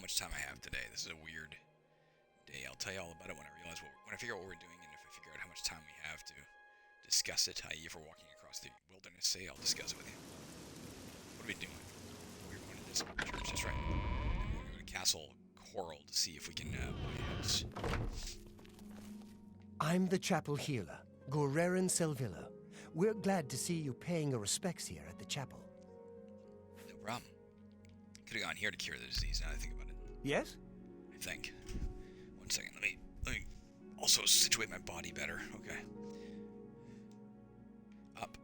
much time I have today. This is a weird day. I'll tell you all about it when I realize when I figure out what we're doing, and if I figure out how much time we have to discuss it. I.e., if we're walking across the wilderness, say I'll discuss it with you. What are we doing? We're going to this church. That's right. We're going to go to Castle Chorrol to see if we can buy a house. I'm the chapel healer, Gorerin Selvilla. We're glad to see you paying your respects here at the chapel. No problem. Could have gone here to cure the disease. Now that I think about it. Yes? I think. 1 second. Let me also situate my body better. Okay. Up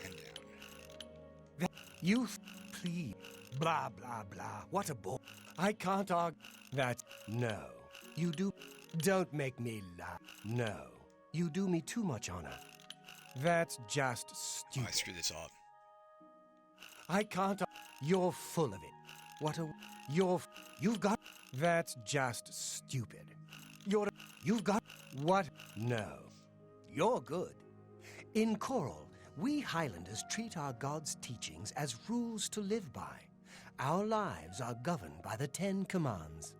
and down. You please. Blah, blah, blah. What a bore. I can't argue. That. No. You do. Don't make me laugh. No. You do me too much honor. That's just stupid. Oh, I screwed this up. I can't. You're full of it. What a. You've got. That's just stupid. You've got. What? No. You're good. In Chorrol, we Highlanders treat our God's teachings as rules to live by. Our lives are governed by the 10 Commands.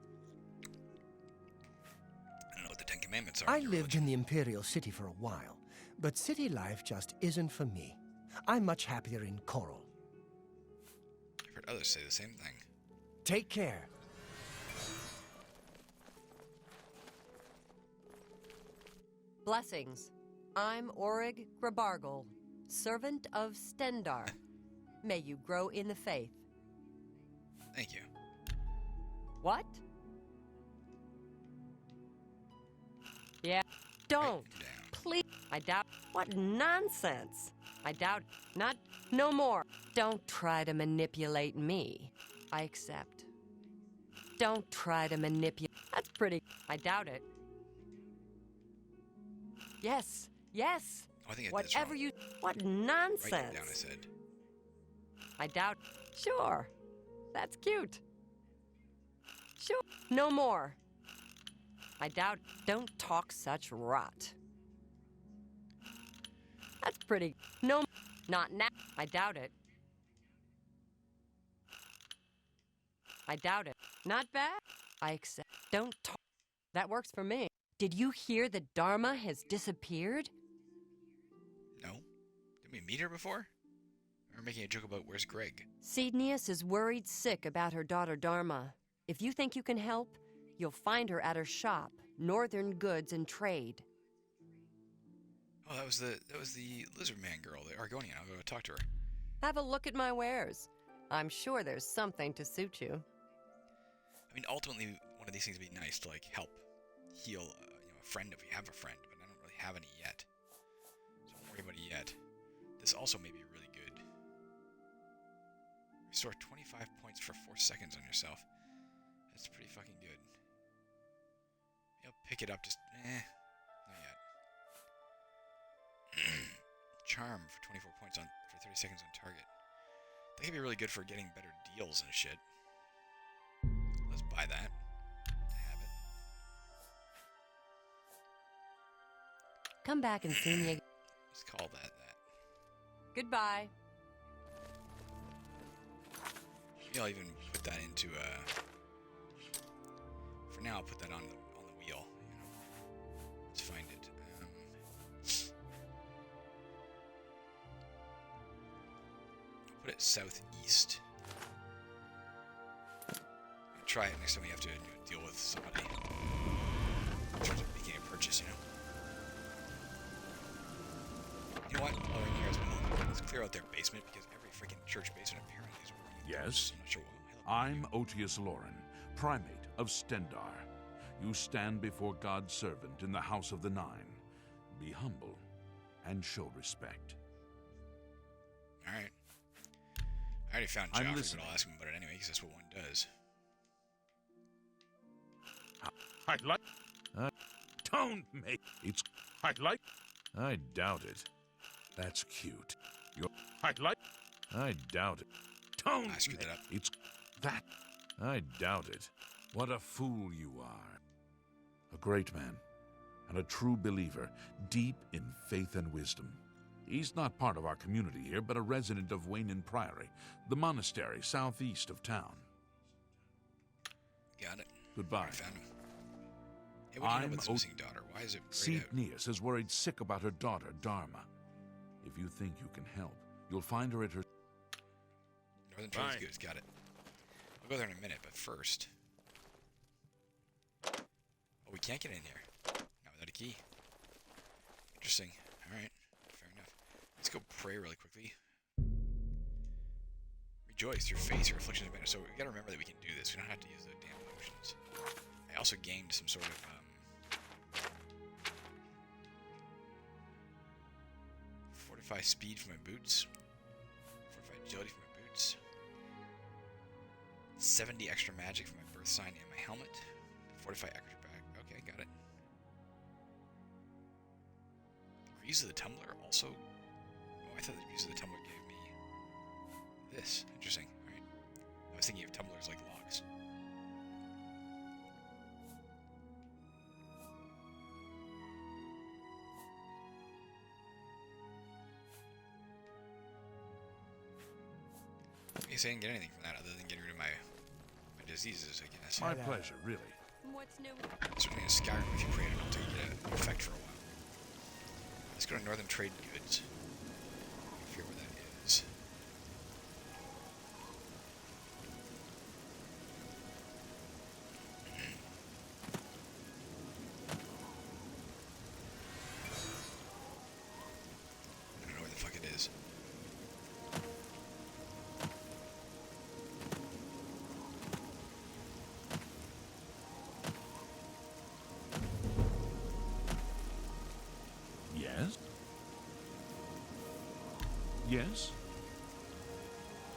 I don't know what the 10 Commandments are. I lived in the Imperial City for a while, but city life just isn't for me. I'm much happier in Chorrol. I've heard others say the same thing. Take care. Blessings. I'm Orig Grabargel, servant of Stendar. May you grow in the faith. Thank you. What? Yeah. Don't. Please. I doubt. What nonsense. I doubt. Not. No more. Don't try to manipulate me. I accept. Don't try to manipulate. That's pretty. I doubt it. Yes. Yes. Oh, I think I did Whatever this you. What nonsense. Write that down, I said. I doubt. Sure. That's cute. Sure. No more. I doubt. Don't talk such rot. That's pretty. No. Not now. I doubt it. I doubt it. Not bad. I accept. Don't talk. That works for me. Did you hear that Dharma has disappeared? No. Did we meet her before? We're making a joke about where's Greg. Cednius is worried sick about her daughter Dharma. If you think you can help, you'll find her at her shop, Northern Goods and Trade. Oh, that was the lizard man girl, the Argonian. I'll go talk to her. Have a look at my wares. I'm sure there's something to suit you. I mean, ultimately, one of these things would be nice to like help heal, a friend if we have a friend, but I don't really have any yet. So don't worry about it yet. This also may be really good. Restore 25 points for 4 seconds on yourself. That's pretty fucking good. Maybe I'll pick it up, just not yet. Charm for 24 points for 30 seconds on target. That could be really good for getting better deals and shit. Let's buy that. Have it. Come back and see me again. Let's call that. Goodbye. Maybe I'll even put that into for now, I'll put that on the wheel. Let's find it. I'll put it southeast. Try it next time we have to deal with somebody in terms of making a purchase. You know what? While we're in here as well, let's clear out their basement because every freaking church basement apparently is wrong. Yes? I'm not sure I'm Otius Loren, primate of Stendar. You stand before God's servant in the House of the Nine. Be humble and show respect. Alright. I already found I'm Joffrey, but listening. I'll ask him about it anyway because that's what one does. I'd like... don't make... It's... I'd like... I doubt it. That's cute. I'd like... I doubt it. Don't... I screwed that up. It's... that... I doubt it. What a fool you are. A great man, and a true believer, deep in faith and wisdom. He's not part of our community here, but a resident of Waynin Priory, the monastery southeast of town. got it. Goodbye. I found him. Hey, what do you know about this missing daughter? Why is it grayed out? Nias is worried sick about her daughter, Dharma. If you think you can help, you'll find her at her... Northern Trade's goods, got it. I'll go there in a minute, but first... Oh, we can't get in here. Not without a key. Interesting. Alright, fair enough. Let's go pray really quickly. Rejoice, your face, your afflictions are better. So we gotta remember that we can do this. We don't have to use the damn potions. I also gained some sort of, fortify speed for my boots. Fortify agility for my boots. 70 extra magic for my birth sign and my helmet. Fortify acrobatic. Okay, got it. Grease of the Tumbler also... Oh, I thought the Grease of the Tumbler gave me this. Interesting. Alright. I was thinking of tumblers like logs. I guess I didn't get anything from that other than getting rid of my diseases, I guess. My pleasure, really. What's new? Certainly in Skyrim, if you pray it until you get an effect for a while. Let's go to Northern Trade Goods. I forget where that is. I don't know where the fuck it is. Yes? Yes?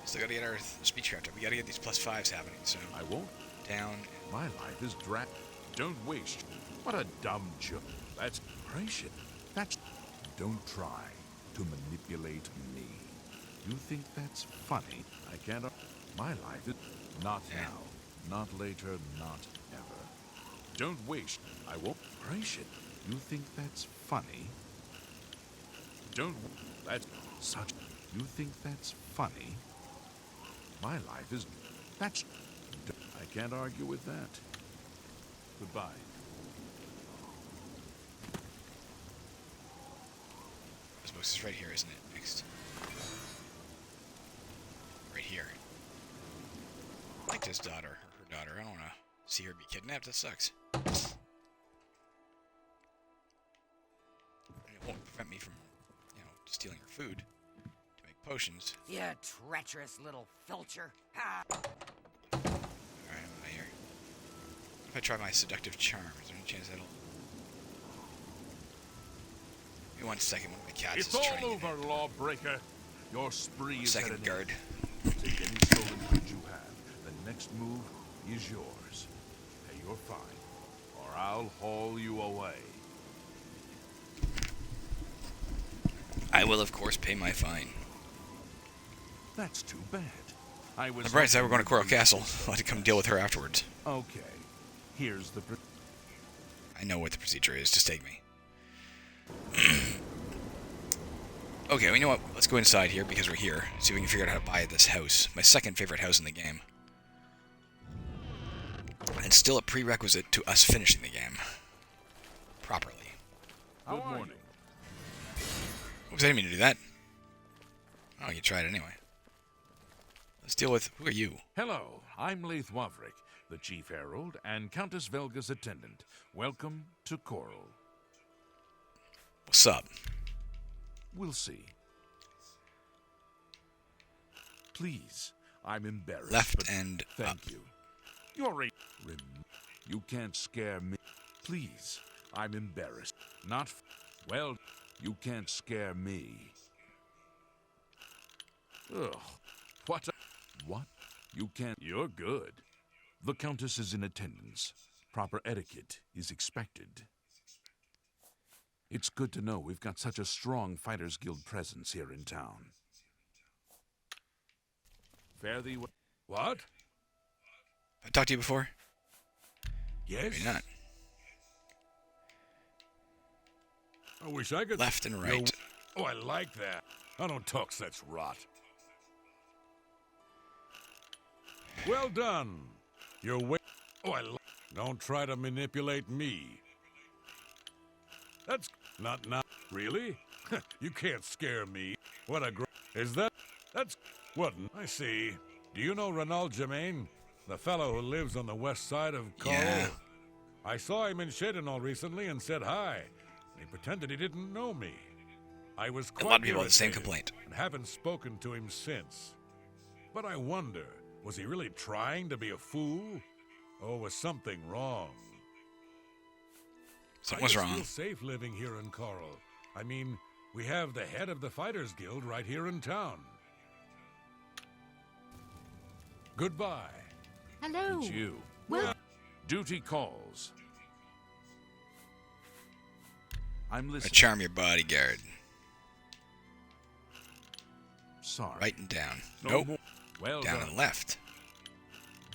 Still gotta get our speech craft up. We gotta get these +5s happening, so... I won't. Down. My life is Don't waste. What a dumb joke. That's gracious. That's... Don't try to manipulate me. You think that's funny? I can't... My life is... Not now. Not later. Not ever. Don't waste. I won't... Gracious. You think that's funny? Don't... That's... Such... You think that's funny? My life is... That's... I can't argue with that. Goodbye. This box is right here, isn't it? Next. Right here. I like this daughter, or her daughter. I don't want to see her be kidnapped. That sucks. And it won't prevent me from, stealing her food to make potions. You treacherous little filcher. Ha! Alright, I'm out of here. If I try my seductive charm, is there any chance that'll... Give me 1 second, one of my cats It's is all trying to get over, in. lawbreaker. Your spree is at Second an guard. end. Take any stolen goods you have. The next move is yours. Pay your fine, or I'll haul you away. I will, of course, pay my fine. That's too bad. I was... On the bright side, we're going to Chorrol Castle. I'll have to come deal with her afterwards. Okay. Here's the... I know what the procedure is. Just take me. Okay, well, you know what? Let's go inside here because we're here. See if we can figure out how to buy this house. My second favorite house in the game. And still a prerequisite to us finishing the game. Properly. Good morning. Oops, I didn't mean to do that. Oh, you tried anyway. Let's deal with... Who are you? Hello, I'm Leith Wavrik, the Chief Herald and Countess Velga's attendant. Welcome to Chorrol. What's up? We'll see. Please, I'm embarrassed. Left but and thank up. you. You're a... You can't scare me. Please, I'm embarrassed. Not... Well, you can't scare me. Ugh. What? What? You can't... You're good. The Countess is in attendance. Proper etiquette is expected. It's good to know we've got such a strong Fighters Guild presence here in town. Fare thee well. What? I talked to you before? Yes? Maybe not. I wish I could... Left and right. Oh, I like that. I don't talk such rot. Well done. You're Oh, don't try to manipulate me. That's not now. Really? You can't scare me. What a is that? That's what? I see. Do you know Renald Germain? The fellow who lives on the west side of Chorrol? Yeah. I saw him in Chedenol recently and said hi. He pretended he didn't know me. I was quite A lot of people have the same irritated complaint. and haven't spoken to him since. But I wonder, was he really trying to be a fool? Or was something wrong? Something was I wrong. feel safe living here in Chorrol. I mean, we have the head of the Fighters Guild right here in town. Goodbye. Hello. It's you. Well, Duty calls. I'm A listening. charm your bodyguard. Sorry. Right and down. No Nope. more. Well Down done. and left.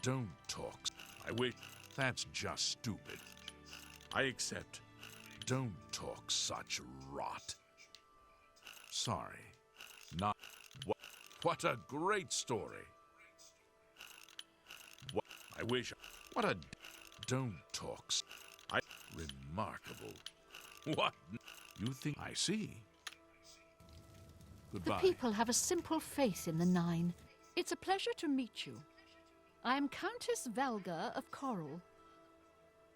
Don't talk. I wish. That's just stupid. I accept. Don't talk such rot. Sorry. Not. What a great story. What I wish. What a. Don't talk. Remarkable. What? You think I see? the Goodbye. people have a simple faith in the Nine. It's a pleasure to meet you. I am Countess Valga of Chorrol.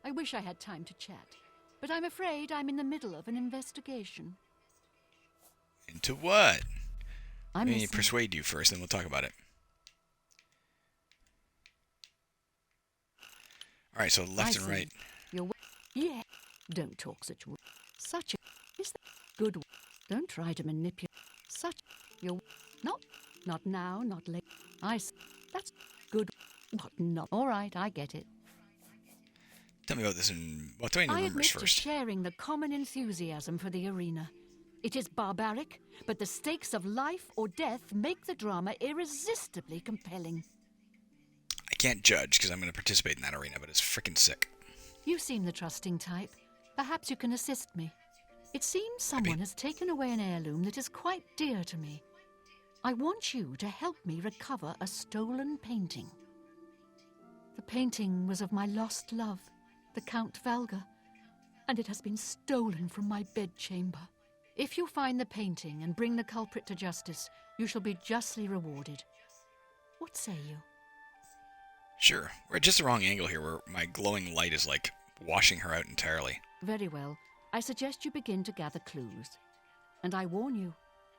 I wish I had time to chat, but I'm afraid I'm in the middle of an investigation. Into what? I'm Let me listening. persuade you first, then we'll talk about it. All right, so left I and see. right. Yeah. Don't talk such a... Is that good? Don't try to manipulate such... You're... Not now, not late. That's good. What not? All right, I get it. Tell me about this in... Well, tell me the I numbers admit to first. sharing the common enthusiasm for the arena. It is barbaric, but the stakes of life or death make the drama irresistibly compelling. I can't judge because I'm going to participate in that arena, but it's freaking sick. You seem the trusting type. Perhaps you can assist me. It seems someone has taken away an heirloom that is quite dear to me. I want you to help me recover a stolen painting. The painting was of my lost love, the Count Valga, and it has been stolen from my bedchamber. If you find the painting and bring the culprit to justice, you shall be justly rewarded. What say you? Sure. We're at just the wrong angle here where my glowing light is like washing her out entirely. Very well. I suggest you begin to gather clues. And I warn you,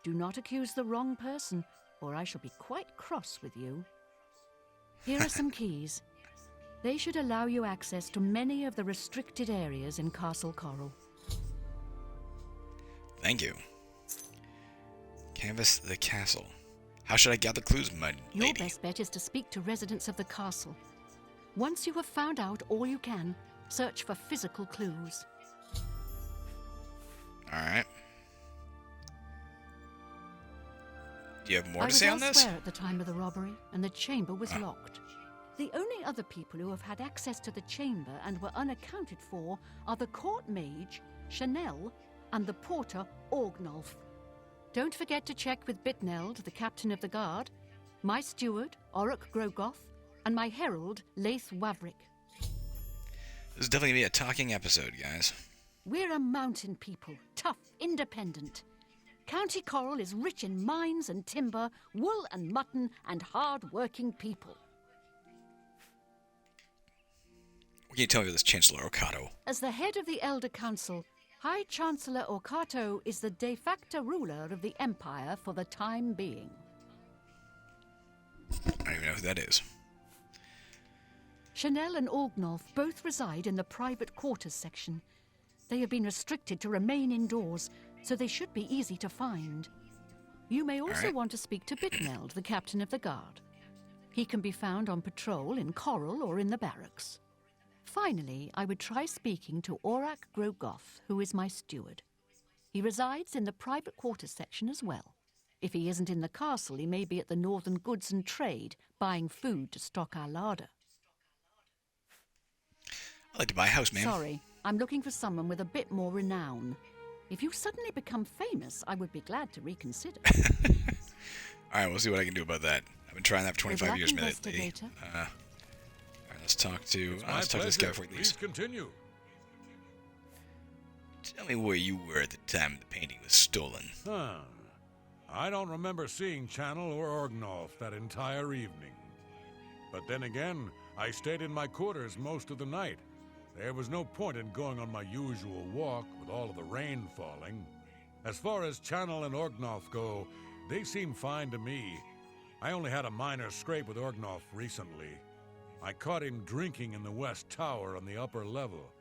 do not accuse the wrong person, or I shall be quite cross with you. Here are some keys. They should allow you access to many of the restricted areas in Castle Chorrol. Thank you. Canvass the castle. How should I gather clues, my Your lady? best bet is to speak to residents of the castle. Once you have found out all you can, search for physical clues. All right. Do you have more I to was say on this? elsewhere at the time of the robbery, and the chamber was locked. The only other people who have had access to the chamber and were unaccounted for are the court mage, Chanel, and the porter, Orgnolf. Don't forget to check with Bitneld, the captain of the guard, my steward, Auric Grogoth, and my herald, Laith Wavrick. This is definitely going to be a talking episode, guys. We're a mountain people, tough, independent. County Chorrol is rich in mines and timber, wool and mutton, and hard-working people. What can you tell me about this Chancellor Okato? As the head of the Elder Council, High Chancellor Okato is the de facto ruler of the Empire for the time being. I don't even know who that is. Chanel and Orgnolf both reside in the private quarters section. They have been restricted to remain indoors, so they should be easy to find. You may also right. want to speak to Bitneld, the captain of the guard. He can be found on patrol in Chorrol or in the barracks. Finally, I would try speaking to Auric Grogoth, who is my steward. He resides in the private quarters section as well. If he isn't in the castle, he may be at the Northern Goods and Trade, buying food to stock our larder. I'd like to buy a house, ma'am. Sorry, I'm looking for someone with a bit more renown. If you suddenly become famous, I would be glad to reconsider. All right, we'll see what I can do about that. I've been trying that for Good 25 luck, years, my lady. investigator. Let's talk to It's my let's talk to this guy pleasure. before he leaves. Please continue. Tell me where you were at the time the painting was stolen. Huh. I don't remember seeing Channel or Orgnolf that entire evening. But then again, I stayed in my quarters most of the night. There was no point in going on my usual walk with all of the rain falling. As far as Channel and Orgnolf go, they seem fine to me. I only had a minor scrape with Orgnolf recently. I caught him drinking in the West Tower on the upper level.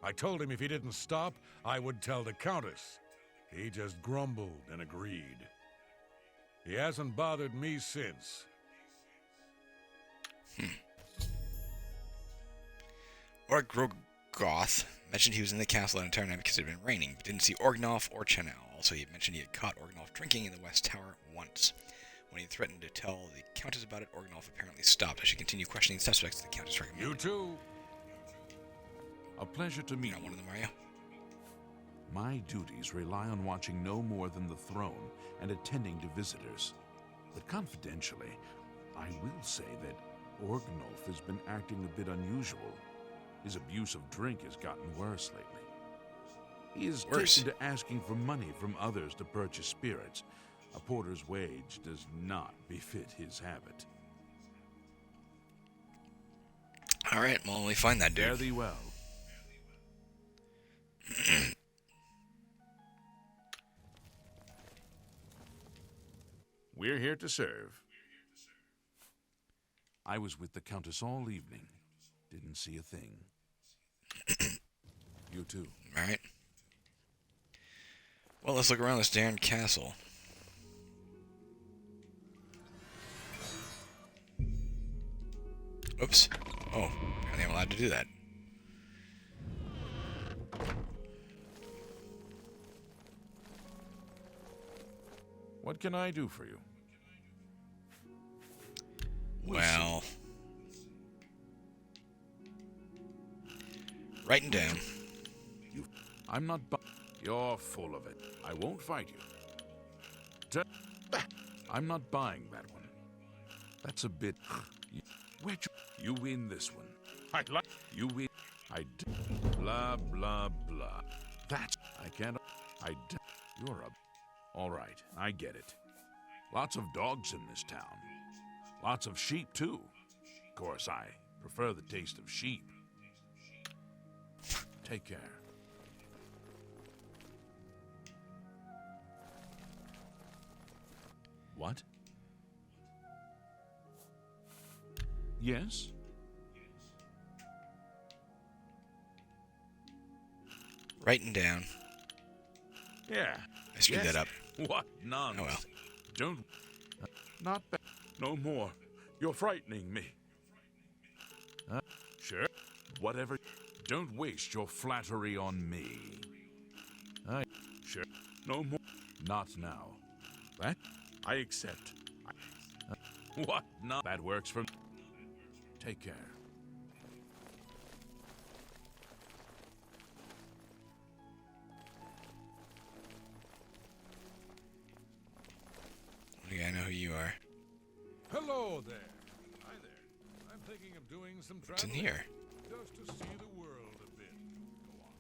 I told him if he didn't stop, I would tell the Countess. He just grumbled and agreed. He hasn't bothered me since. Orgrogoth mentioned he was in the castle that entire night because it had been raining, but didn't see Orgnolf or Chanel. Also, he mentioned he had caught Orgnolf drinking in the West Tower once. When he threatened to tell the Countess about it, Orgnolf apparently stopped. I should continue questioning suspects the Countess recommended. You too. A pleasure to You're meet not you. one of them, are you? My duties rely on watching no more than the throne and attending to visitors. But confidentially, I will say that Orgnolf has been acting a bit unusual. His abuse of drink has gotten worse lately. He is Worse? taken to asking for money from others to purchase spirits. A porter's wage does not befit his habit. All right, well, let me find that Fare dude. thee well. We're here to serve. I was with the Countess all evening. Didn't see a thing. You too. All right. Well, let's look around this darn castle. Oops. Oh, apparently I'm allowed to do that. What can I do for you? Well, writing down. I'm not You're full of it. I won't fight you. I'm not buying that one. That's a bit... Where'd you win this one. I'd like... You win... Blah, blah, blah. That's... I can't... You're a... All right, I get it. Lots of dogs in this town. Lots of sheep, too. Of course, I prefer the taste of sheep. Take care. What? Yes? Writing down. Yeah. I screwed that up. What nonsense. Oh well. Don't... Not bad. No more. You're frightening me. Sure. Whatever. Don't waste your flattery on me. Sure. No more. Not now. That? I accept. What? Not. That works for me. Take care. Okay, I know who you are. Hello there. Hi there. I'm thinking of doing some What's in traveling. here? Just to see the world a bit. Go on.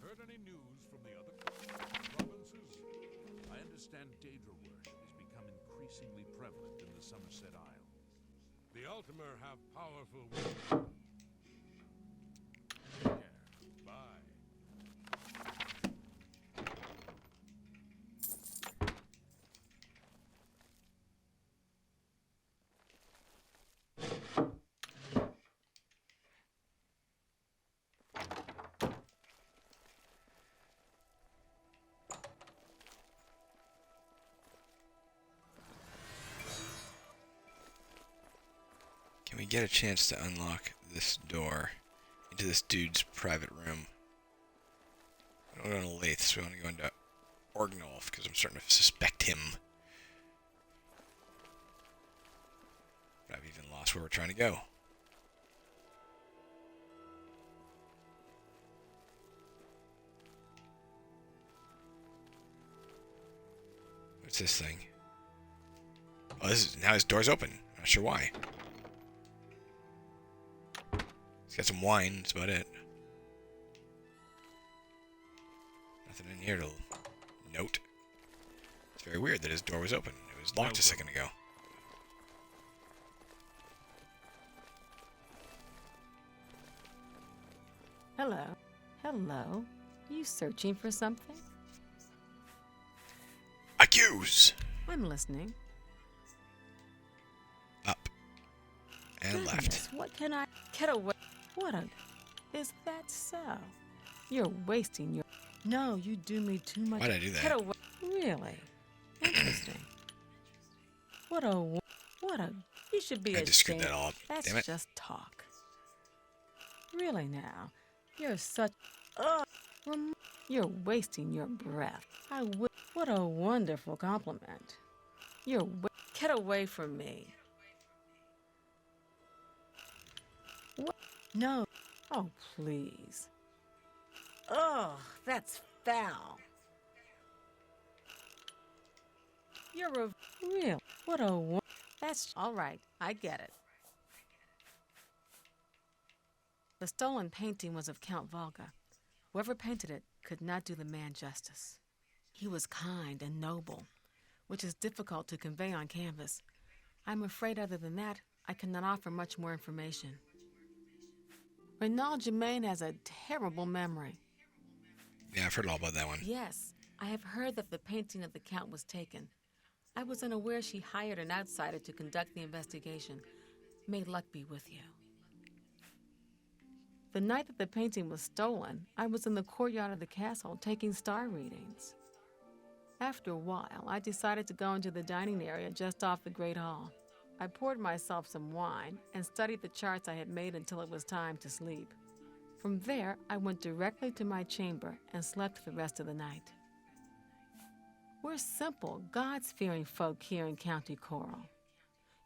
Heard any news from the other provinces? I understand Daedra worship has become increasingly prevalent in the Somerset Isle. The Ultimer have powerful wisdom. Take care. Bye. Can we get a chance to unlock this door into this dude's private room? I don't want to Lathe, so we want to go into Orgnolf because I'm starting to suspect him. But I've even lost where we're trying to go. What's this thing? Oh, now his door's open. I'm not sure why. got some wine. That's about it. Nothing in here to note. It's very weird that his door was open. It was locked a second ago. Hello. Hello. You searching for something? Accuse! I'm listening. Up. And left. Goodness, what can I get away? What a... Is that so? You're wasting your... No, you do me too much. Why'd I do that? Get away. Really? Interesting. What a... You should be I just screwed ashamed. that all up. That's Damn it. just talk. Really now? You're such... Ugh. You're wasting your breath. What a wonderful compliment. Get away from me. What? No. Oh, please. Ugh, that's foul. You're a... Real. What a... That's... All right, I get it. The stolen painting was of Count Volga. Whoever painted it could not do the man justice. He was kind and noble, which is difficult to convey on canvas. I'm afraid other than that, I cannot offer much more information. Renaud Germain has a terrible memory. Yeah, I've heard all about that one. Yes, I have heard that the painting of the Count was taken. I was unaware she hired an outsider to conduct the investigation. May luck be with you. The night that the painting was stolen, I was in the courtyard of the castle taking star readings. After a while, I decided to go into the dining area just off the Great Hall. I poured myself some wine and studied the charts I had made until it was time to sleep. From there, I went directly to my chamber and slept the rest of the night. We're simple, God-fearing folk here in County Chorrol.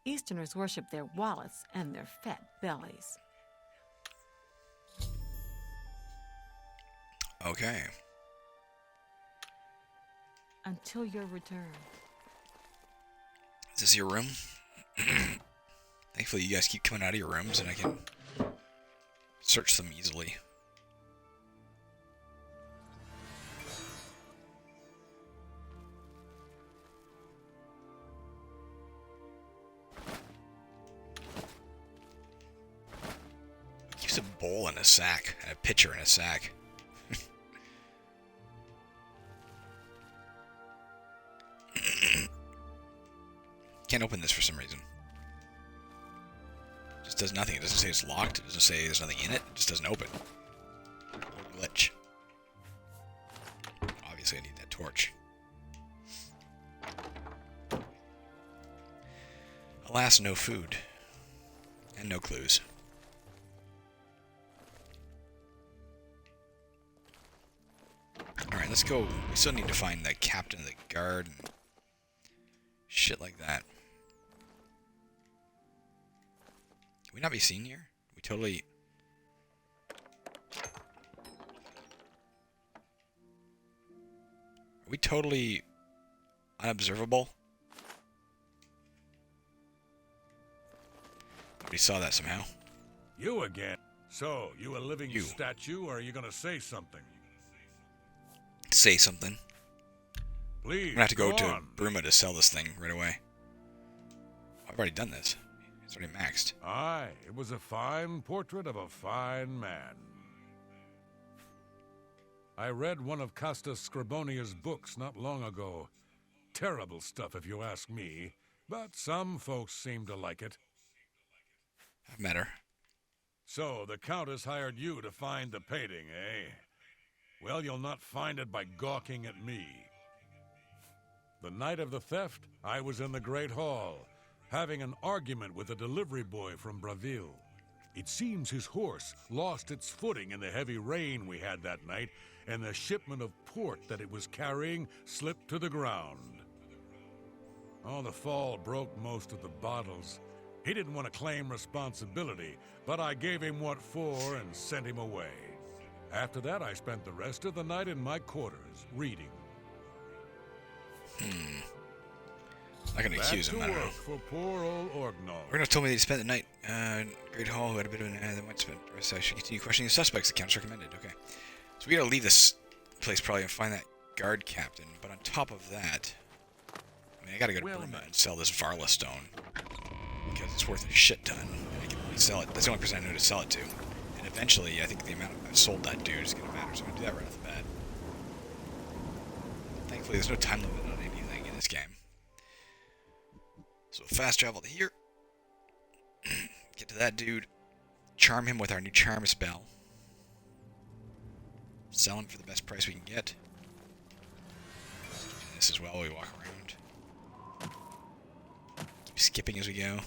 Easterners worship their wallets and their fat bellies. Okay. Until your return. Is this your room? Thankfully, you guys keep coming out of your rooms and I can search them easily. Who keeps a bowl in a sack and a pitcher in a sack? Can't open this for some reason. Just does nothing. It doesn't say it's locked. It doesn't say there's nothing in it. It just doesn't open. Glitch. Obviously, I need that torch. Alas, no food. And no clues. Alright, let's go. We still need to find the captain of the guard and shit like that. Can we not be seen here? We totally... Are we totally unobservable? We saw that somehow. You again? So, you a living You. statue, or are you gonna say something? Say something. Please, I'm gonna have to go to on. Bruma to sell this thing right away. I've already done this. It's already maxed. Aye, it was a fine portrait of a fine man. I read one of Castus Scribonia's books not long ago. Terrible stuff if you ask me, but some folks seem to like it. I've met her. So, the Countess hired you to find the painting, eh? Well, you'll not find it by gawking at me. The night of the theft, I was in the Great Hall, having an argument with a delivery boy from Braville. It seems his horse lost its footing in the heavy rain we had that night, and the shipment of port that it was carrying slipped to the ground. Oh, the fall broke most of the bottles. He didn't want to claim responsibility, but I gave him what for and sent him away. After that, I spent the rest of the night in my quarters, reading. I'm not gonna accuse him. I don't know. For poor old Orgnall. We're gonna tell me that he spent the night Great Hall, who had a bit of an that might spend the rest. I should continue questioning the suspects. Accounts recommended. Okay. So we gotta leave this place probably and find that guard captain. But on top of that, I mean, I gotta go to Burma and sell this Varla stone. Because it's worth a shit ton. I can only sell it. That's the only person I know to sell it to. And eventually, I think the amount I've sold that dude is gonna matter. So I'm gonna do that right off the bat. Thankfully, there's no time limit on anything in this game. So fast travel to here. Get to that dude. Charm him with our new charm spell. Sell him for the best price we can get. Do this as well while we walk around. Keep skipping as we go.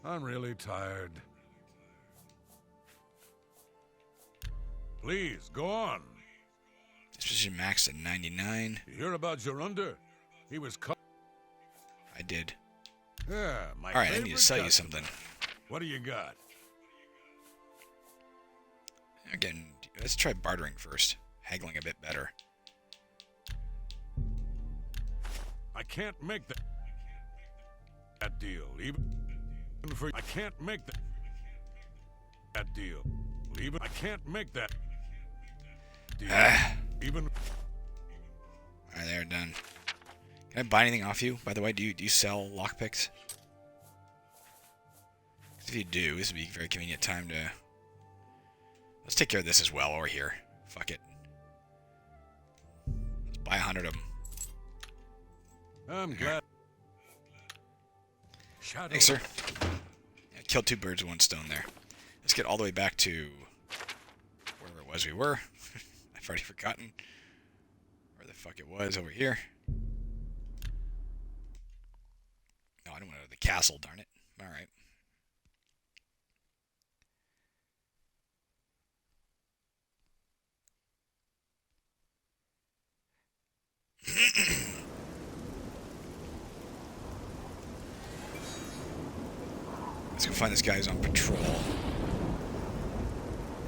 I'm really tired. Please, go on. Disposition maxed at 99. You hear about Jorunda? He was caught. I did. Yeah, my Alright, I need to favorite sell you customer. something. What do you got? Again, let's try bartering first. Haggling a bit better. I can't make that deal. Even for I can't make that deal. Even I can't make that deal. Even. Alright, there, done. Can I buy anything off you? By the way, do you sell lockpicks? 'Cause if you do, this would be a very convenient time to... Let's take care of this as well, or here. Fuck it. Let's buy 100 of them. I'm glad. Shadow. Thanks, sir. Yeah, killed 2 birds with 1 stone there. Let's get all the way back to wherever it was we were. I've already forgotten where the fuck it was over here. No, I don't want to go to the castle, darn it. Alright. Let's go find this guy who's on patrol. In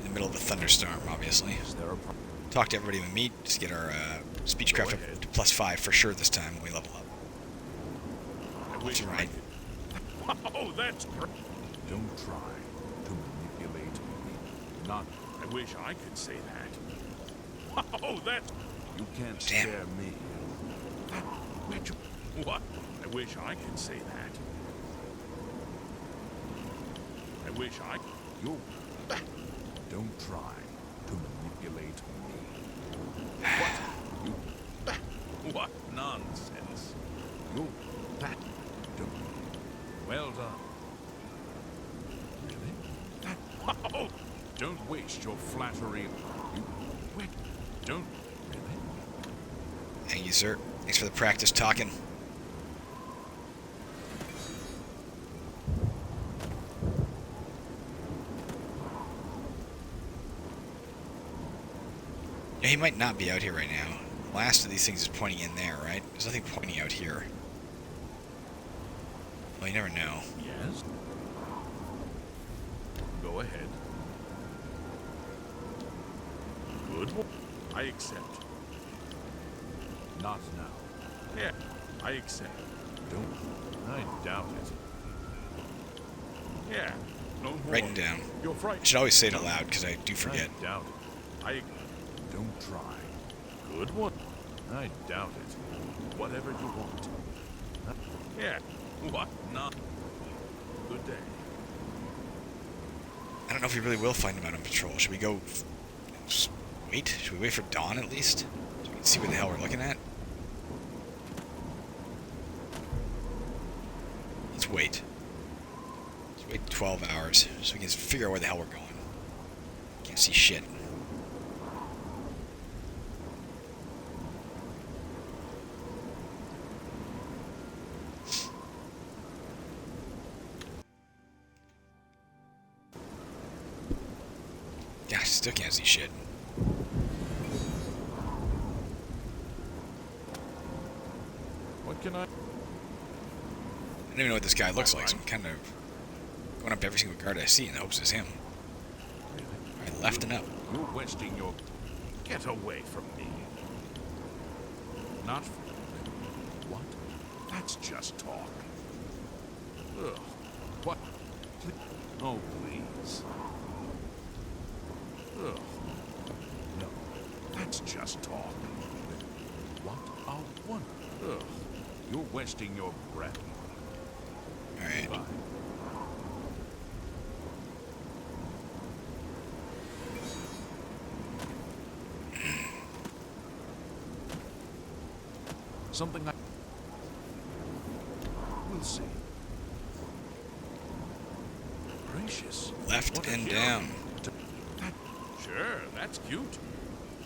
the middle of a thunderstorm, obviously. Talk to everybody we meet. Just get our speechcraft up to +5 for sure this time when we level up. That's right. Oh, that's great. Don't try to manipulate me. Not. I wish I could say that. Oh, that. You can't Damn. scare me. What? I wish I could say that. I wish I. You. Don't try to manipulate me. What? You. What nonsense. You. Don't. Well done. Really? Oh, don't waste your flattery. You. Wait. Don't. Really? Thank you, sir. Thanks for the practice talking. Yeah, he might not be out here right now. The last of these things is pointing in there, right? There's nothing pointing out here. Well, you never know. Yes. Go ahead. Good. I accept. Not now. Yeah, I accept. Don't. I doubt it. Yeah. No more. Writing down. You're I frightened. should always say it aloud because I do forget. I doubt it. I don't try. Good one. I doubt it. Whatever you want. Yeah. What? Not. Good day. I don't know if we really will find him out on patrol. Should we go... Just wait? Should we wait for dawn at least? So we can see what the hell we're looking at? Let's wait. Let's wait 12 hours so we can figure out where the hell we're going. Can't see shit. Yeah, I still can't see shit. What can I... don't even know what this guy looks like, so I'm kind of going up to every single guard I see in the hopes it's him. Alright, left and up. You're wasting your... Get away from me. Not... What? That's just talk. Ugh. What? Oh, please. Ugh. No, that's just talk. What a wonder. Ugh. You're wasting your breath. Alright. Bye. Something I... We'll see. Gracious. Left What a and hero. down. Sure, that's cute.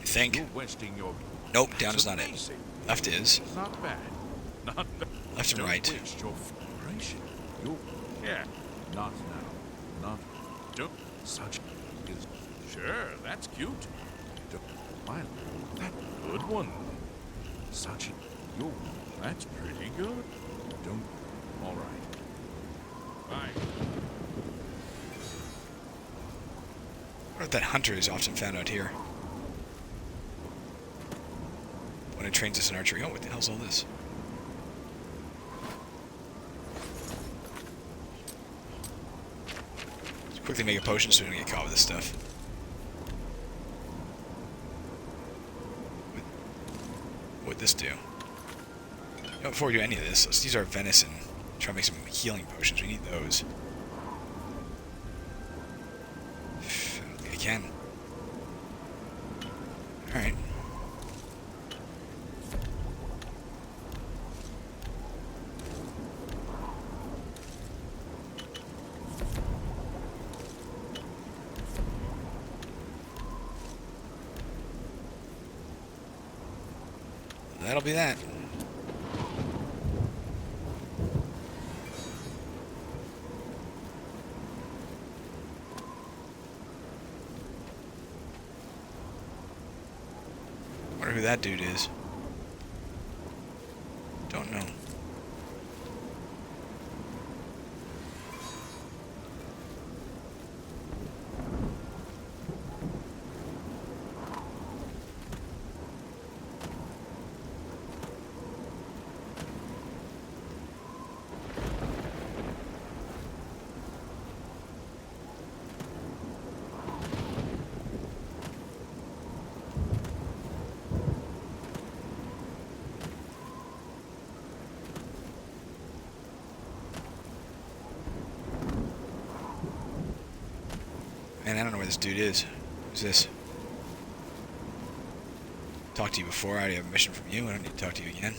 I think. You're wasting your... Nope, down That's is not it. amazing. Left is. Not bad. Not bad. Left and Don't right. waste your gracious. You... Yeah. Not now. Not... Don't... Such... Is... Sure, that's cute. Don't... Fine. That good one. Such... You... That's pretty good. Don't... All right. Bye. I wonder if that hunter is often found out here. When it trains us in archery. Oh, what the hell's all this? Let's quickly make a potion so we don't get caught with this stuff. What'd this do? Oh, before we do any of this, let's use our venison. Try to make some healing potions. We need those. I don't think I can. Alright. That'll be that. Wonder who that dude is. Don't know. Man, I don't know where this dude is. Who's this? Talked to you before. I already have a mission from you. I don't need to talk to you again.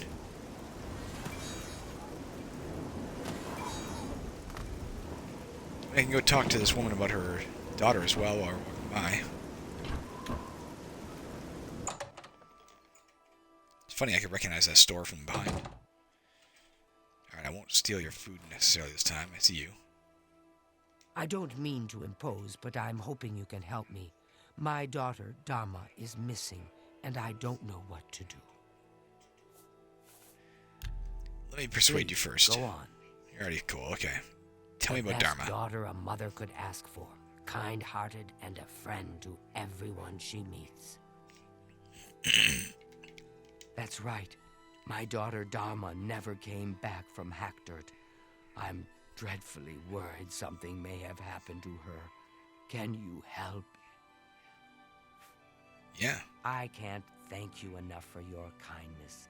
I can go talk to this woman about her daughter as well while we're walking by. It's funny, I could recognize that store from behind. Alright, I won't steal your food necessarily this time. I see you. I don't mean to impose, but I'm hoping you can help me. My daughter, Dharma, is missing, and I don't know what to do. Let me persuade you first. Go on. You're already cool, okay. Tell me The about best Dharma. daughter a mother could ask for. Kind-hearted and a friend to everyone she meets. That's right. My daughter Dharma never came back from Hackdirt. I'm dreadfully worried something may have happened to her. Can you help? Yeah. I can't thank you enough for your kindness.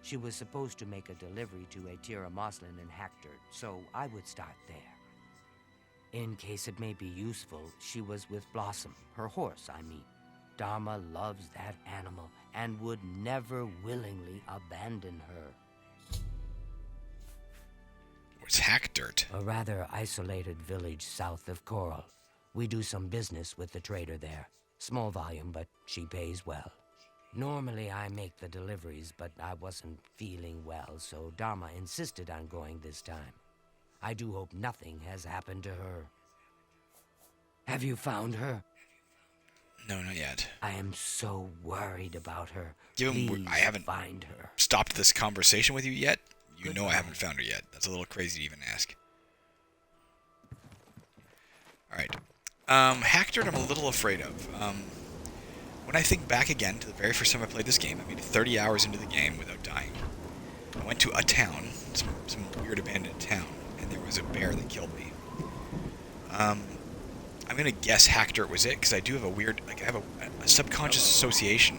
She was supposed to make a delivery to a Tira Moslin in Hackdirt, so I would start there. In case it may be useful, she was with Blossom, her horse, I mean. Dharma loves that animal and would never willingly abandon her. What's Hackdirt? A rather isolated village south of Chorrol. We do some business with the trader there. Small volume, but she pays well. Normally I make the deliveries, but I wasn't feeling well, so Dharma insisted on going this time. I do hope nothing has happened to her. Have you found her? No, not yet. I am so worried about her. Given Please I haven't find her. stopped this conversation with you yet, You know I haven't found her yet. That's a little crazy to even ask. Alright. Hackdirt I'm a little afraid of. When I think back again to the very first time I played this game, I made it 30 hours into the game without dying. I went to a town, some weird abandoned town, and there was a bear that killed me. I'm gonna guess Hackdirt was it, because I do have a weird, like, I have a subconscious association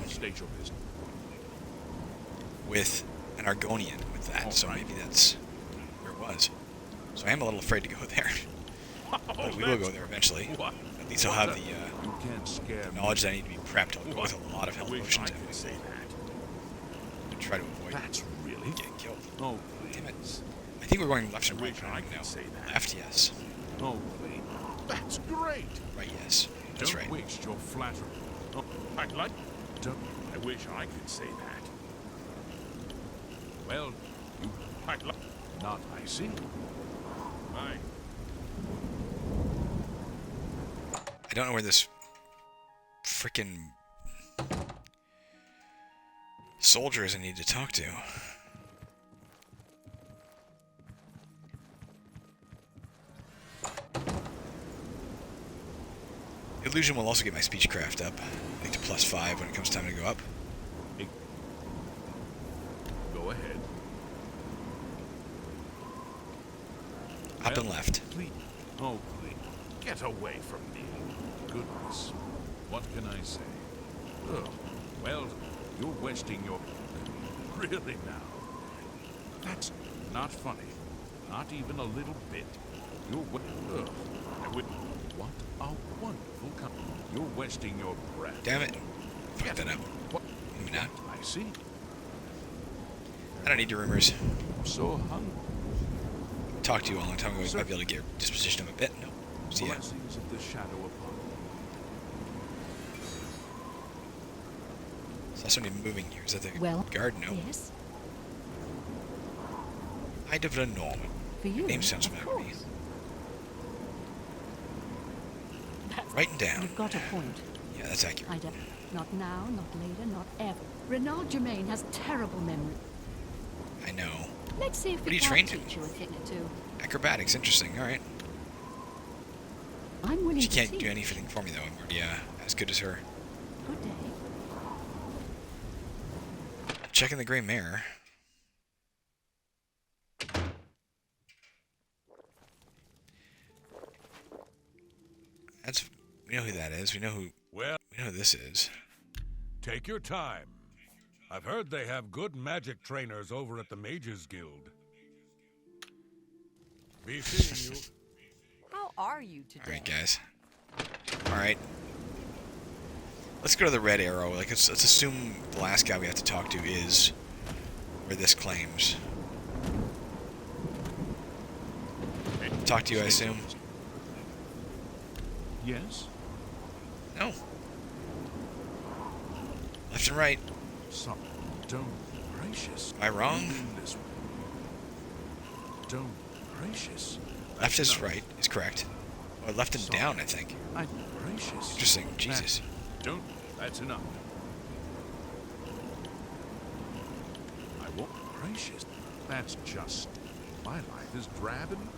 with an Argonian with that, so maybe that's where it was. So I am a little afraid to go there. But we will go there eventually. At least I'll have the knowledge that I need to be prepped. I'll go with a lot of health potions and try to avoid getting killed. Oh, damn it. I think we're going left and right. I No. say that. Left, yes. Oh, that's great. Right, yes. That's Don't right. waste your flattery. Oh, I wish I could say that. Well, not I see. I don't know where this frickin' soldier is I need to talk to. Illusion will also get my speechcraft up, like to +5 when it comes time to go up. Go ahead. Up and left. Please. Oh, please. Get away from me. Goodness. What can I say? Ugh. Well, you're wasting your... Really now? That's not funny. Not even a little bit. You're... Ugh. I would... What a wonderful company. You're wasting your breath. Damn it. Fuck that up. What? Maybe not. I see. I don't need your rumors. I'm so hungry. Talked to you a long time ago. You might be able to get your disposition of a bit. No. See ya. Blessings of the shadow upon me. Saw somebody moving here. Is that the Well, guard? No. yes, Ida of the Norman. for you. Name sounds of familiar to me. course. Writing down. You've got a point. Yeah, that's accurate. I don't. Not now, not later, not ever. Renard Germain has terrible memory. I know. Let's see if What are we you can trained in? teach you a thing or two. Acrobatics. Interesting. All right. I'm willing She to can't teach. do anything for me, though. I'm already as good as her. Good day. Checking the Grey Mare. That's... We know who that is. We know who this is. Take your time. I've heard they have good magic trainers over at the Mages Guild. Be seeing you. How are you today? Alright, guys. Alright. Let's go to the red arrow. Like, let's assume the last guy we have to talk to is where this claims. Talk to you, I assume? Yes? No. Left and right. Some. Don't. Gracious. Am I wrong? This way. Don't. Gracious. Left is No. right, is correct. Or left and Sorry. down, I think. I'm gracious. Interesting. Jesus. Don't. That's enough. I won't. Gracious. That's just. My life is drab and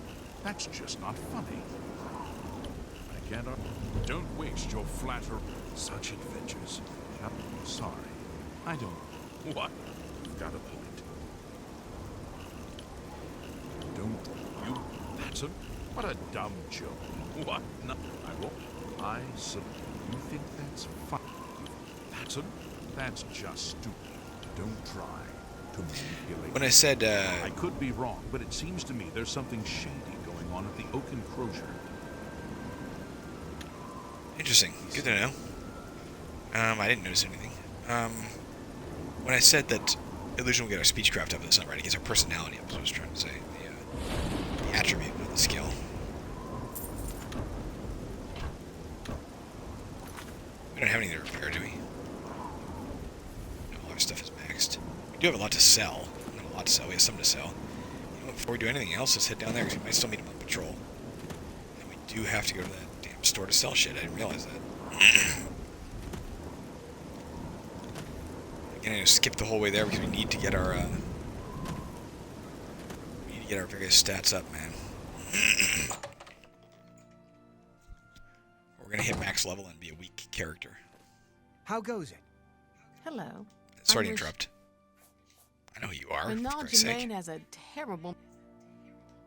that's just not funny. I can't. Don't waste your flatter. Such adventures. I'm sorry. I don't. What? You've got a point. Don't you? That's a. What a dumb joke. What? No, I won't. I said. You think that's fun? That's just stupid. Don't try to manipulate. When I said, I could be wrong, but it seems to me there's something shady going on at the Oak Enclosure. interesting. Good to know. I didn't notice anything. When I said that Illusion will get our speechcraft up, that's not right. It gets our personality up, is what I was trying to say. The attribute, not the skill. We don't have anything to repair, do we? No, all our stuff is maxed. We do have a lot to sell. Not a lot to sell, we have some to sell. You know what, before we do anything else, let's head down there, because we might still meet him on patrol. And we do have to go to that damn store to sell shit. I didn't realize that. Again, I skip the whole way there because we need to get our We get our various stats up, man. We're gonna hit max level and be a weak character. How goes it? Hello. Sorry to I wish- interrupt. I know who you are, for Renal Christ's sake. Germain has a terrible.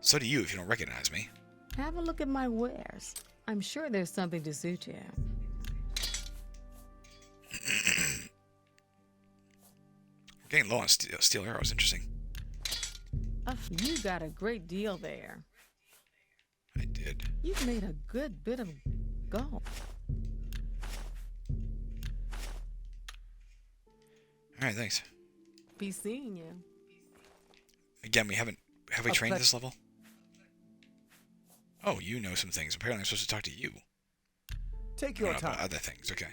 So do you if you don't recognize me. Have a look at my wares. I'm sure there's something to suit you. We're getting low on steel arrows. Interesting. You got a great deal there. I did. You've made a good bit of gold. Alright, thanks. Be seeing you. Again, we haven't... Have we A trained ple- this level? Oh, you know some things. Apparently I'm supposed to talk to you. Take I don't your know about time. other things, okay.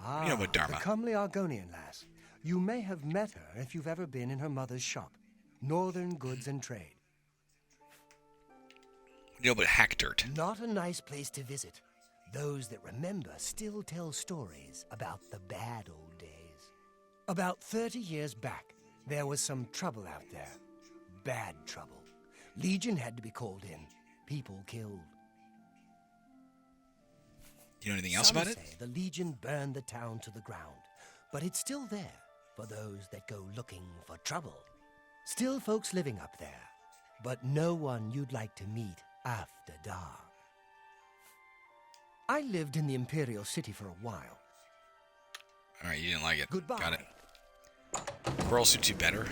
Ah, You know about Dharma. the comely Argonian lass. You may have met her if you've ever been in her mother's shop. Northern Goods and Trade. You know about hack dirt. Not a nice place to visit. Those that remember still tell stories about the bad old days. About 30 years back, there was some trouble out there. Bad trouble. Legion had to be called in. People killed. You know anything else Some about it? say the Legion burned the town to the ground, but it's still there for those that go looking for trouble. Still folks living up there, but no one you'd like to meet after dark. I lived in the Imperial City for a while. Alright, you didn't like it. Goodbye. Got it. Chorrol suits you better.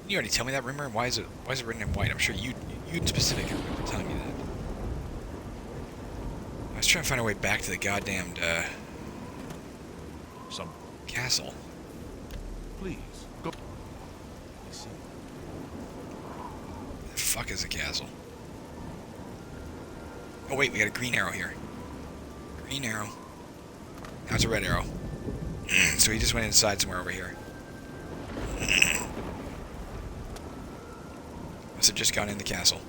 You already tell me that, remember? Why is it written in white? I'm sure you in specific remember telling me that. I was trying to find a way back to the goddamned Some. castle. Please, go. The fuck is a castle? Oh wait, we got a green arrow here. Green arrow. Now it's a red arrow. So he just went inside somewhere over here. Must have just gone in the castle.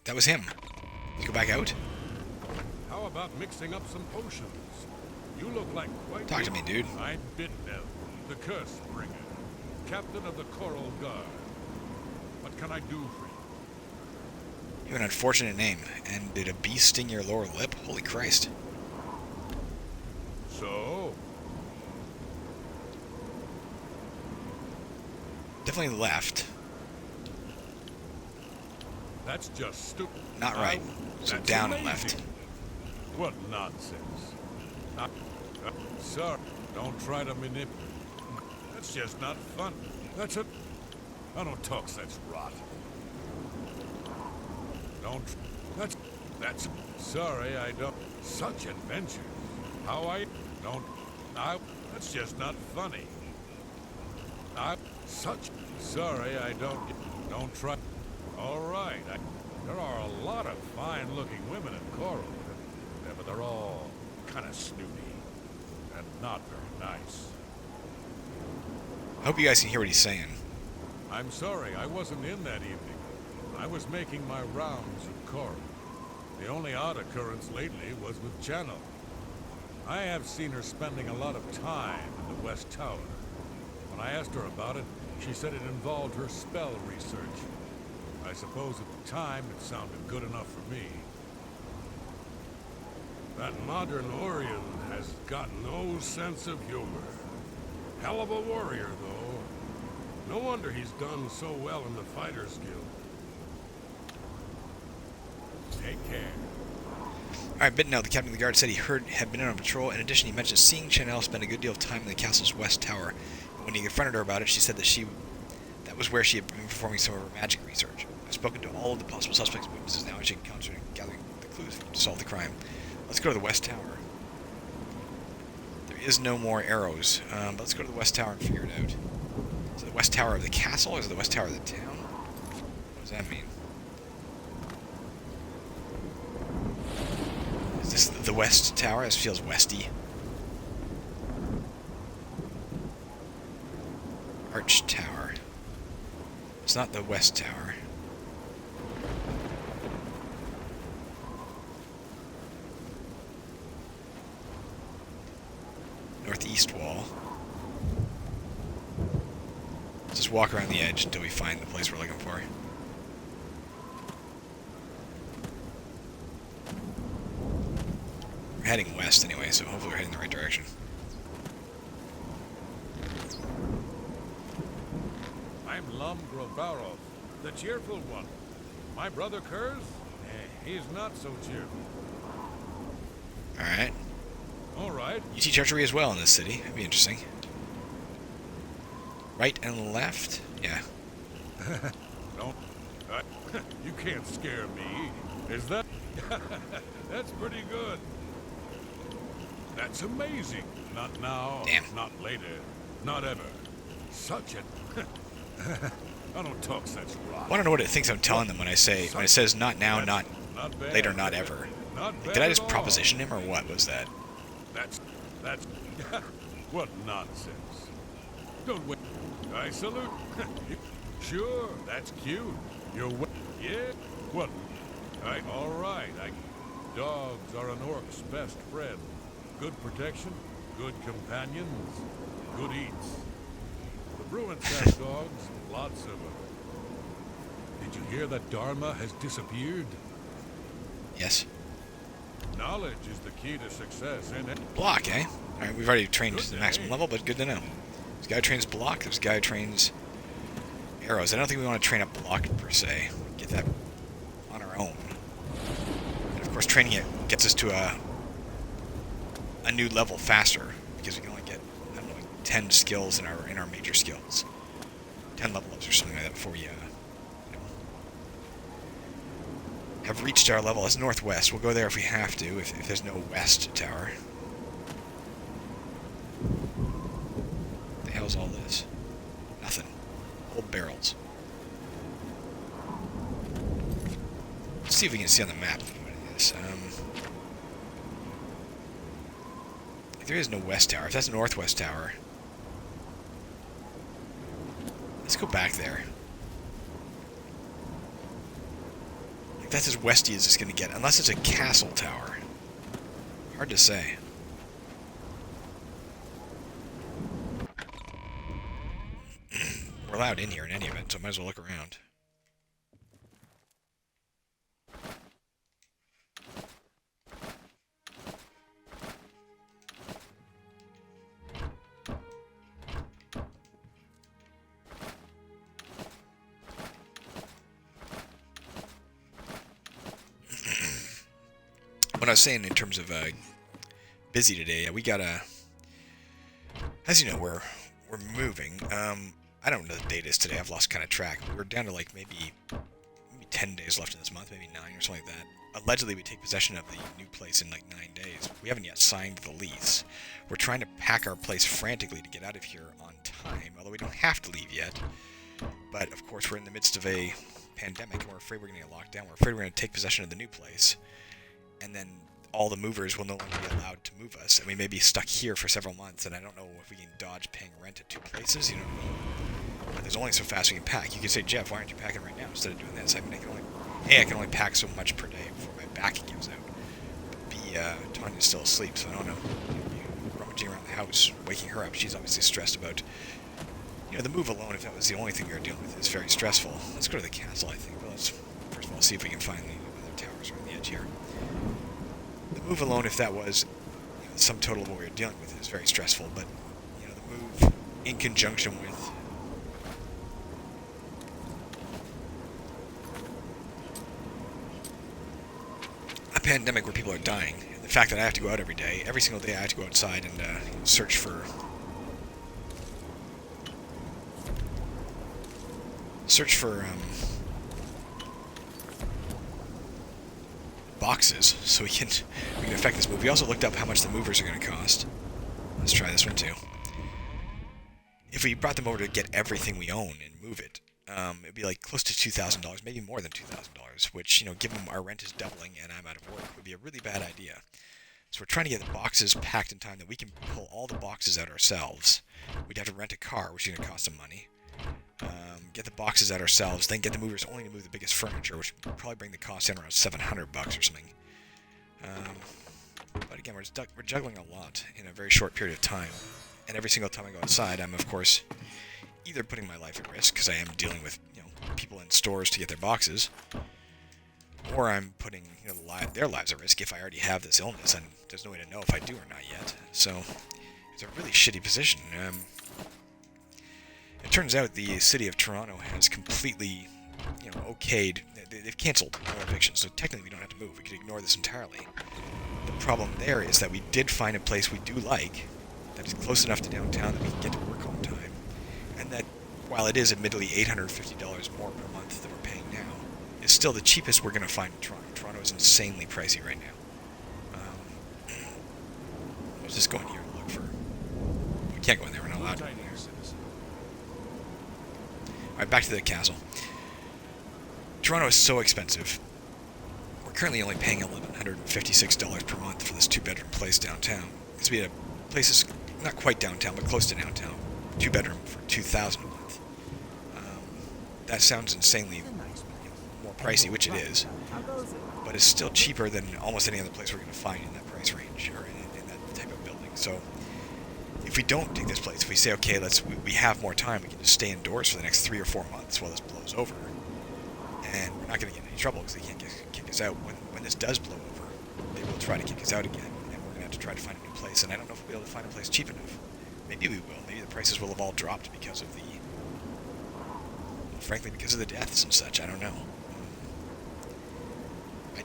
That was him. Let's go back out. How about mixing up some potions? You look like quite... Talk to me, dude. I'm Bidnell, the Curse Bringer, captain of the Chorrol Guard. What can I do for you? You have an unfortunate name. And did a bee sting your lower lip? Holy Christ. So? Definitely left. That's just stupid. Not right. So That's down amazing. and left. What nonsense. Sorry, don't try to manipulate. That's just not fun. That's a... I don't talk such rot. Don't... That's... Sorry, I don't... Such adventures. How I... Don't... That's just not funny. Such... Sorry, I don't try... All right, there are a lot of fine-looking women in Chorrol, but they're all kind of snooty and not very nice. I hope you guys can hear what he's saying. I'm sorry, I wasn't in that evening. I was making my rounds of Chorrol. The only odd occurrence lately was with Channel. I have seen her spending a lot of time in the West Tower. When I asked her about it, she said it involved her spell research. I suppose at the time it sounded good enough for me. That modern Orion has got no sense of humor. Hell of a warrior, though. No wonder he's done so well in the Fighters Guild. Take care. Alright, Bidnell, the captain of the guard, said he had been on patrol. In addition, he mentioned seeing Chanel spend a good deal of time in the castle's west tower. When he confronted her about it, she said that that was where she had been performing some of her magic research. I've spoken to all of the possible suspects and witnesses now, and she can concentrate on gathering the clues to solve the crime. Let's go to the west tower. There is no more arrows, but let's go to the west tower and figure it out. Is it the west tower of the castle, or is it the west tower of the town? What does that mean? Is this the west tower? This feels westy. Arch Tower. It's not the west tower. Let's just walk around the edge until we find the place we're looking for. We're heading west anyway, so hopefully we're heading the right direction. I'm Lum Grovarov, the cheerful one. My brother Kurz, he's not so cheerful. Alright. All right. You teach archery as well in this city. That'd be interesting. Right and left? Yeah. Don't. You can't scare me. Is that? That's pretty good. That's amazing. Not now. Damn. Not later. Not ever. Such a. I don't talk such rot. I want to know what it thinks I'm telling them when I say when it says not now, not bad. later, not ever. Not Like, bad did I at just all. proposition him or what was that? That's. What nonsense. Don't wait. I salute. Sure, that's cute. You're yeah. What? All right. Dogs are an orc's best friend. Good protection, good companions, good eats. The Bruins have dogs, lots of them. Did you hear that Dharma has disappeared? Yes. Knowledge is the key to success, and Block, eh? Alright, we've already trained to the maximum level, but good to know. This guy trains block, this guy trains arrows. I don't think we want to train up block per se. Get that on our own. And of course, training it gets us to a new level faster, because we can only get, I don't know, like 10 skills in our major skills. 10 level ups or something like that before we have reached our level. It's northwest. We'll go there if we have to, if there's no west tower. What the hell's all this? Nothing. Old barrels. Let's see if we can see on the map what it is. There is no west tower. If that's a northwest tower, let's go back there. Like, that's as westy as it's going to get, unless it's a castle tower. Hard to say. We're allowed in here in any event, so I might as well look around. What I was saying in terms of busy today, we got as you know, we're moving. I don't know the date is today. I've lost kind of track. We're down to like maybe 10 days left in this month, maybe 9 or something like that. Allegedly, we take possession of the new place in like 9 days. We haven't yet signed the lease. We're trying to pack our place frantically to get out of here on time, although we don't have to leave yet. But of course, we're in the midst of a pandemic, and we're afraid we're going to get locked down. We're afraid we're going to take possession of the new place, and then all the movers will no longer be allowed to move us, and we may be stuck here for several months, and I don't know if we can dodge paying rent at 2 places, you know. But there's only so fast we can pack. You could say, Jeff, why aren't you packing right now instead of doing this? I mean, I can only pack so much per day before my back gives out. But B, Tanya's still asleep, so I don't know. Rummaging around the house, waking her up. She's obviously stressed about, you know, the move alone, if that was the only thing we were dealing with, is very stressful. Let's go to the castle, I think. But let's first of all see if we can find the other towers around the edge here. The move alone, if that was, you know, the sum total of what we were dealing with, is very stressful. But, you know, the move in conjunction with a pandemic where people are dying, the fact that I have to go out every single day I have to go outside and search for boxes so we can affect this move. We also looked up how much the movers are going to cost. Let's try this one too. If we brought them over to get everything we own and move it, it'd be like close to $2,000, maybe more than $2,000, which, you know, given our rent is doubling and I'm out of work, would be a really bad idea. So we're trying to get the boxes packed in time that we can pull all the boxes out ourselves. We'd have to rent a car, which is going to cost some money. Get the boxes out ourselves, then get the movers only to move the biggest furniture, which would probably bring the cost in around $700 or something. But again, we're juggling a lot in a very short period of time. And every single time I go outside, I'm, of course, either putting my life at risk because I am dealing with people in stores to get their boxes, or I'm putting their lives at risk if I already have this illness, and there's no way to know if I do or not yet. So it's a really shitty position. It turns out the city of Toronto has completely, okayed. They've cancelled all evictions, so technically we don't have to move. We could ignore this entirely. The problem there is that we did find a place we do like, that is close enough to downtown that we can get to work on time, and that, while it is admittedly $850 more per month than we're paying now, is still the cheapest we're going to find in Toronto. Toronto is insanely pricey right now. Let's just go in here and look for... We can't go in there, we're not allowed to go in there. Alright, back to the castle. Toronto is so expensive. We're currently only paying $1,156 per month for this two-bedroom place downtown. Because we had a place that's not quite downtown, but close to downtown. Two-bedroom for $2,000 a month. That sounds insanely more pricey, which it is. But it's still cheaper than almost any other place we're going to find in that price range, or in that type of building. So, if we don't take this place, if we say, okay, we have more time, we can just stay indoors for the next 3 or 4 months while this blows over, and we're not going to get in any trouble because they can't kick us out. When this does blow over, they will try to kick us out again, and we're going to have to try to find a new place, and I don't know if we'll be able to find a place cheap enough. Maybe we will. Maybe the prices will have all dropped because of frankly, because of the deaths and such. I don't know.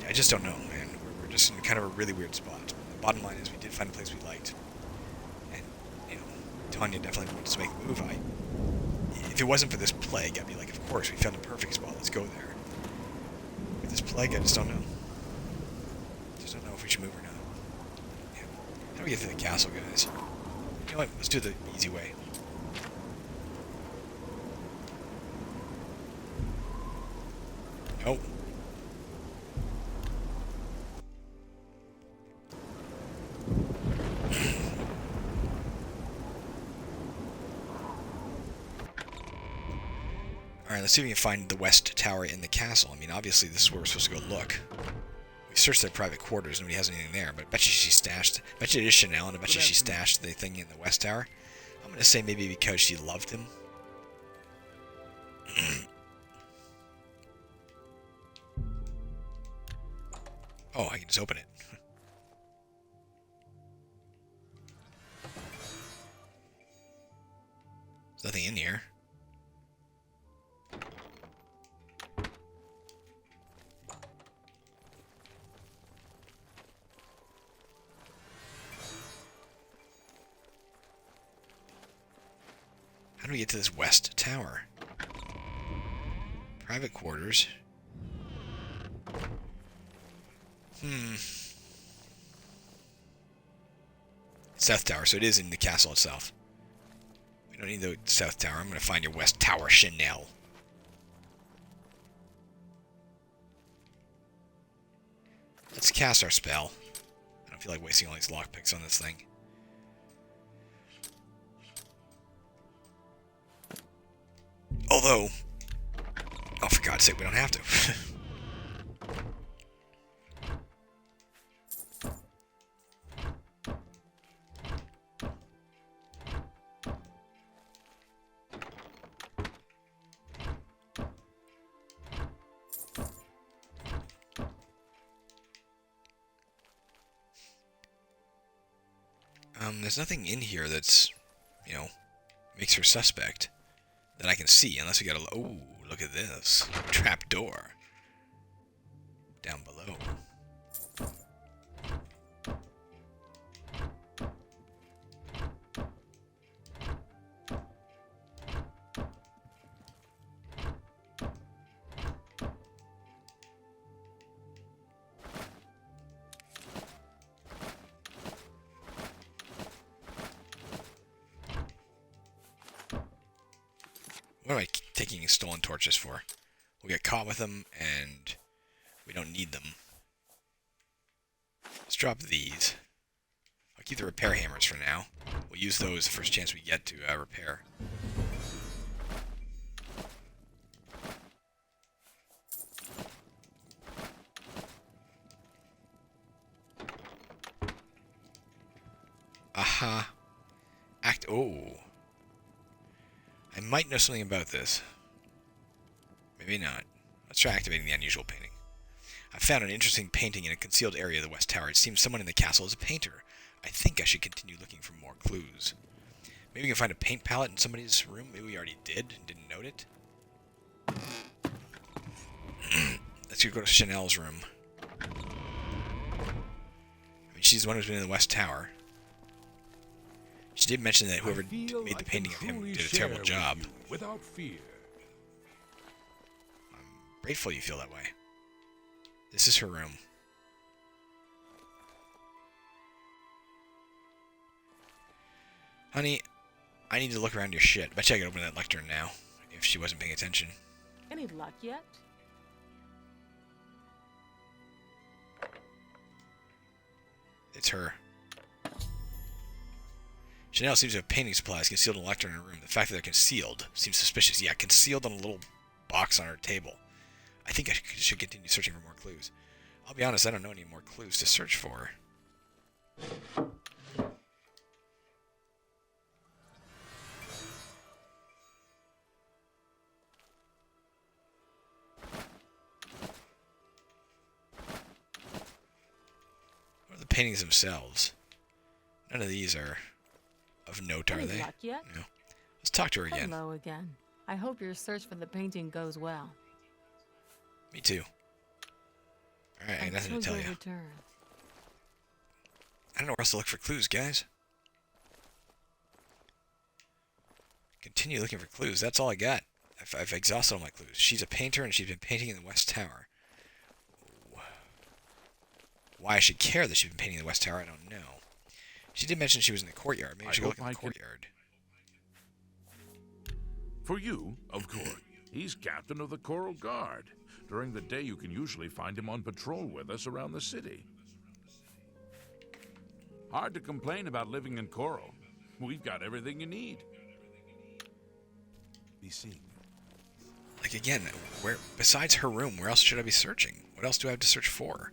I just don't know, man. We're just in kind of a really weird spot. The bottom line is we did find a place we liked. And, Tanya definitely wants to make the move. If it wasn't for this plague, I'd be like, of course, we found a perfect spot. Let's go there. With this plague, I just don't know. Just don't know if we should move or not. Yeah. How do we get to the castle, guys? You know what? Let's do the easy way. Nope. Alright, let's see if we can find the West Tower in the castle. I mean, obviously this is where we're supposed to go look. We searched their private quarters, nobody has anything there, but I bet you she stashed... I bet you it is Chanel, and I bet you she stashed the thing in the West Tower. I'm gonna say maybe because she loved him. Oh, I can just open it. There's nothing in here. How do we get to this West Tower? Private quarters. South Tower, so it is in the castle itself. We don't need the South Tower. I'm going to find your West Tower, Chanel. Let's cast our spell. I don't feel like wasting all these lockpicks on this thing. Although, oh, for God's sake, we don't have to. There's nothing in here that's, makes her suspect that I can see, unless we got a... Oh, look at this. Trap door. Down below. What am I taking stolen torches for? We'll get caught with them, and we don't need them. Let's drop these. I'll keep the repair hammers for now. We'll use those the first chance we get to repair. Aha. Oh. I might know something about this. Maybe not. Let's try activating the unusual painting. I found an interesting painting in a concealed area of the West Tower. It seems someone in the castle is a painter. I think I should continue looking for more clues. Maybe we can find a paint palette in somebody's room. Maybe we already did and didn't note it. Let's go to Chanel's room. I mean, she's the one who's been in the West Tower. She did mention that whoever made the painting of him did a terrible job. Without fear. I'm grateful you feel that way. This is her room. Honey, I need to look around your shit. Bet you I could open that lectern now, if she wasn't paying attention. Any luck yet? It's her. Chanel seems to have painting supplies concealed in a lectern in her room. The fact that they're concealed seems suspicious. Yeah, concealed on a little box on her table. I think I should continue searching for more clues. I'll be honest, I don't know any more clues to search for. What are the paintings themselves? None of these are of note, are Any they? luck yet? No. Let's talk to her again. Hello again. I hope your search for the painting goes well. Me too. Alright, I got nothing to tell you. Return. I don't know where else to look for clues, guys. Continue looking for clues. That's all I got. I've exhausted all my clues. She's a painter and she's been painting in the West Tower. Why I should care that she's been painting in the West Tower, I don't know. She did mention she was in the courtyard. Maybe we should go look in the courtyard. For you, of course. He's captain of the Chorrol Guard. During the day, you can usually find him on patrol with us around the city. Hard to complain about living in Chorrol. We've got everything you need. Be seen. Like, again, where besides her room, where else should I be searching? What else do I have to search for?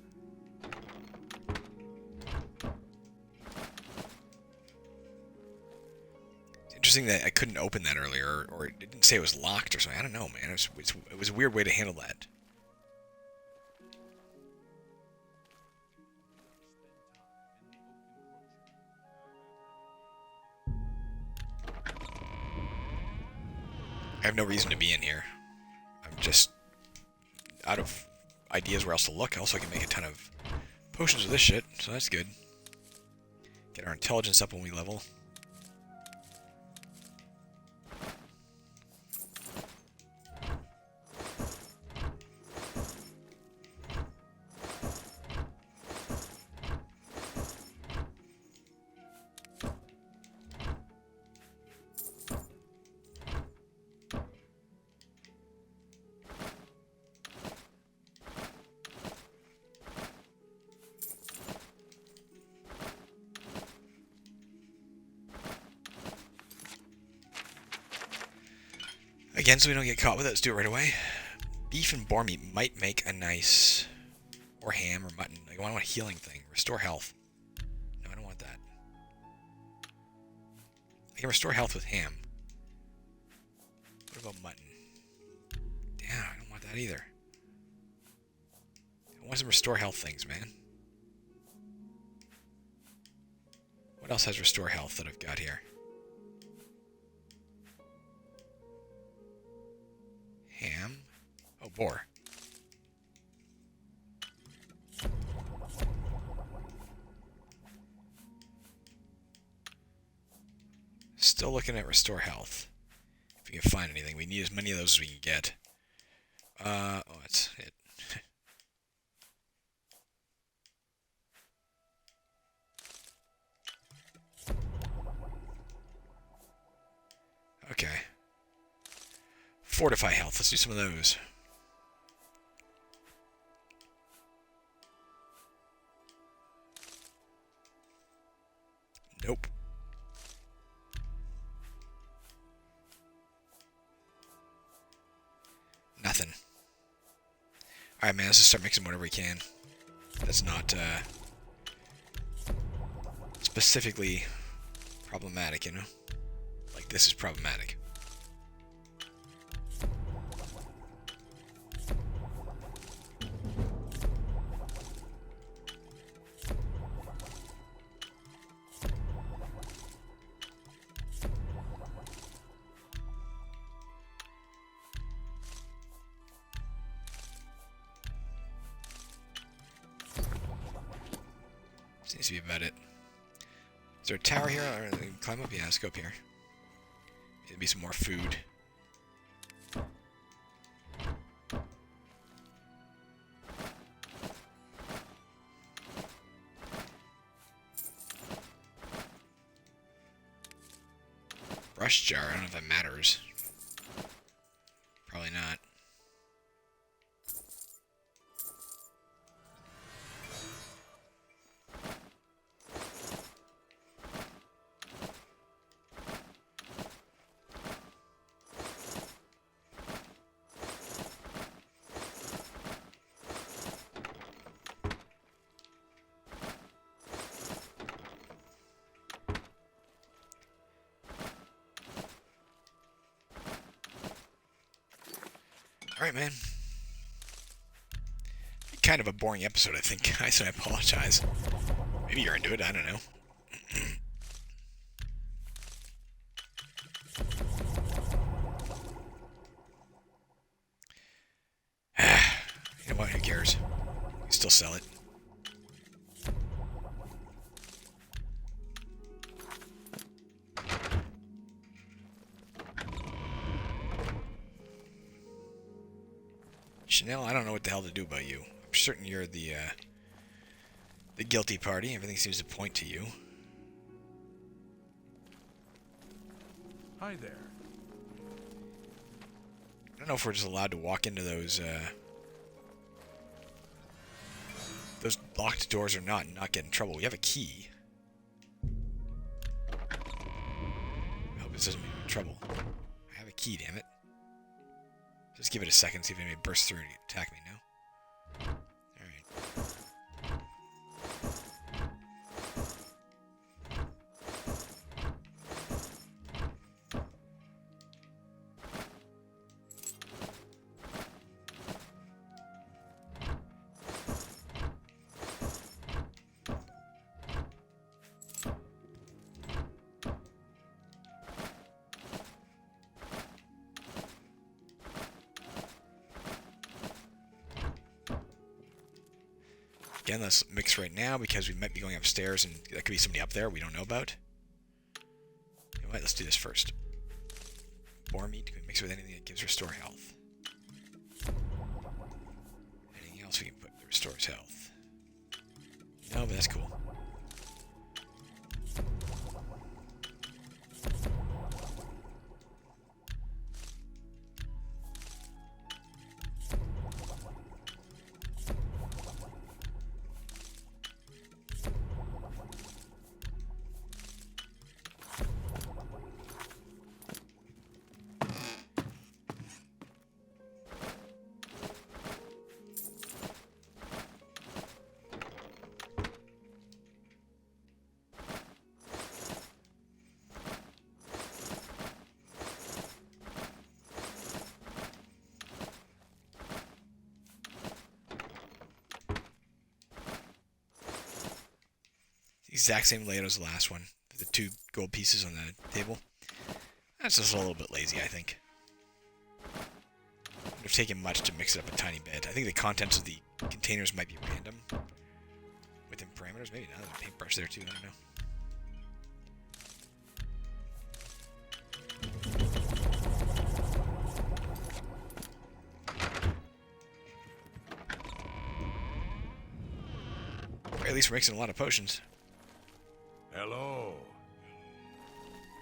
It's interesting that I couldn't open that earlier, or it didn't say it was locked or something. I don't know, man. It was a weird way to handle that. I have no reason to be in here. I'm just out of ideas where else to look. Also, I can make a ton of potions with this shit, so that's good. Get our intelligence up when we level. Again, so we don't get caught with it, let's do it right away. Beef and boar meat might make a nice... Or ham or mutton. Like, I want a healing thing. Restore health. No, I don't want that. I can restore health with ham. What about mutton? Damn, I don't want that either. I want some restore health things, man. What else has restore health that I've got here? Ham. Oh, boar. Still looking at restore health. If we can find anything. We need as many of those as we can get. Oh, that's it. Okay. Fortify health. Let's do some of those. Nope. Nothing. Alright, man, let's just start mixing whatever we can. That's not, specifically problematic, you know? Like, this is problematic. Seems to be about it. Is there a tower here? Or climb up? Yeah, let's go up here. Maybe some more food. Brush jar, I don't know if that matters. Probably not. Alright, man. Kind of a boring episode, I think. I apologize. Maybe you're into it, I don't know. You know what? Who cares? You can still sell it. Chanel, I don't know what the hell to do about you. I'm certain you're the guilty party. Everything seems to point to you. Hi there. I don't know if we're just allowed to walk into those locked doors or not and not get in trouble. We have a key. I hope this doesn't make me in trouble. I have a key, damn it. Just give it a second, see if anybody bursts through and attack me now. Alright. Again, let's mix right now because we might be going upstairs and there could be somebody up there we don't know about. You know what? Let's do this first. Boar meat, can we mix it with anything that gives restore health? Anything else we can put that restores health? No, but that's cool. Exact same layout as the last one. The 2 gold pieces on the table. That's just a little bit lazy, I think. It would have taken much to mix it up a tiny bit. I think the contents of the containers might be random. Within parameters, maybe not. There's a paintbrush there too, I don't know. Or at least we're mixing a lot of potions. Hello.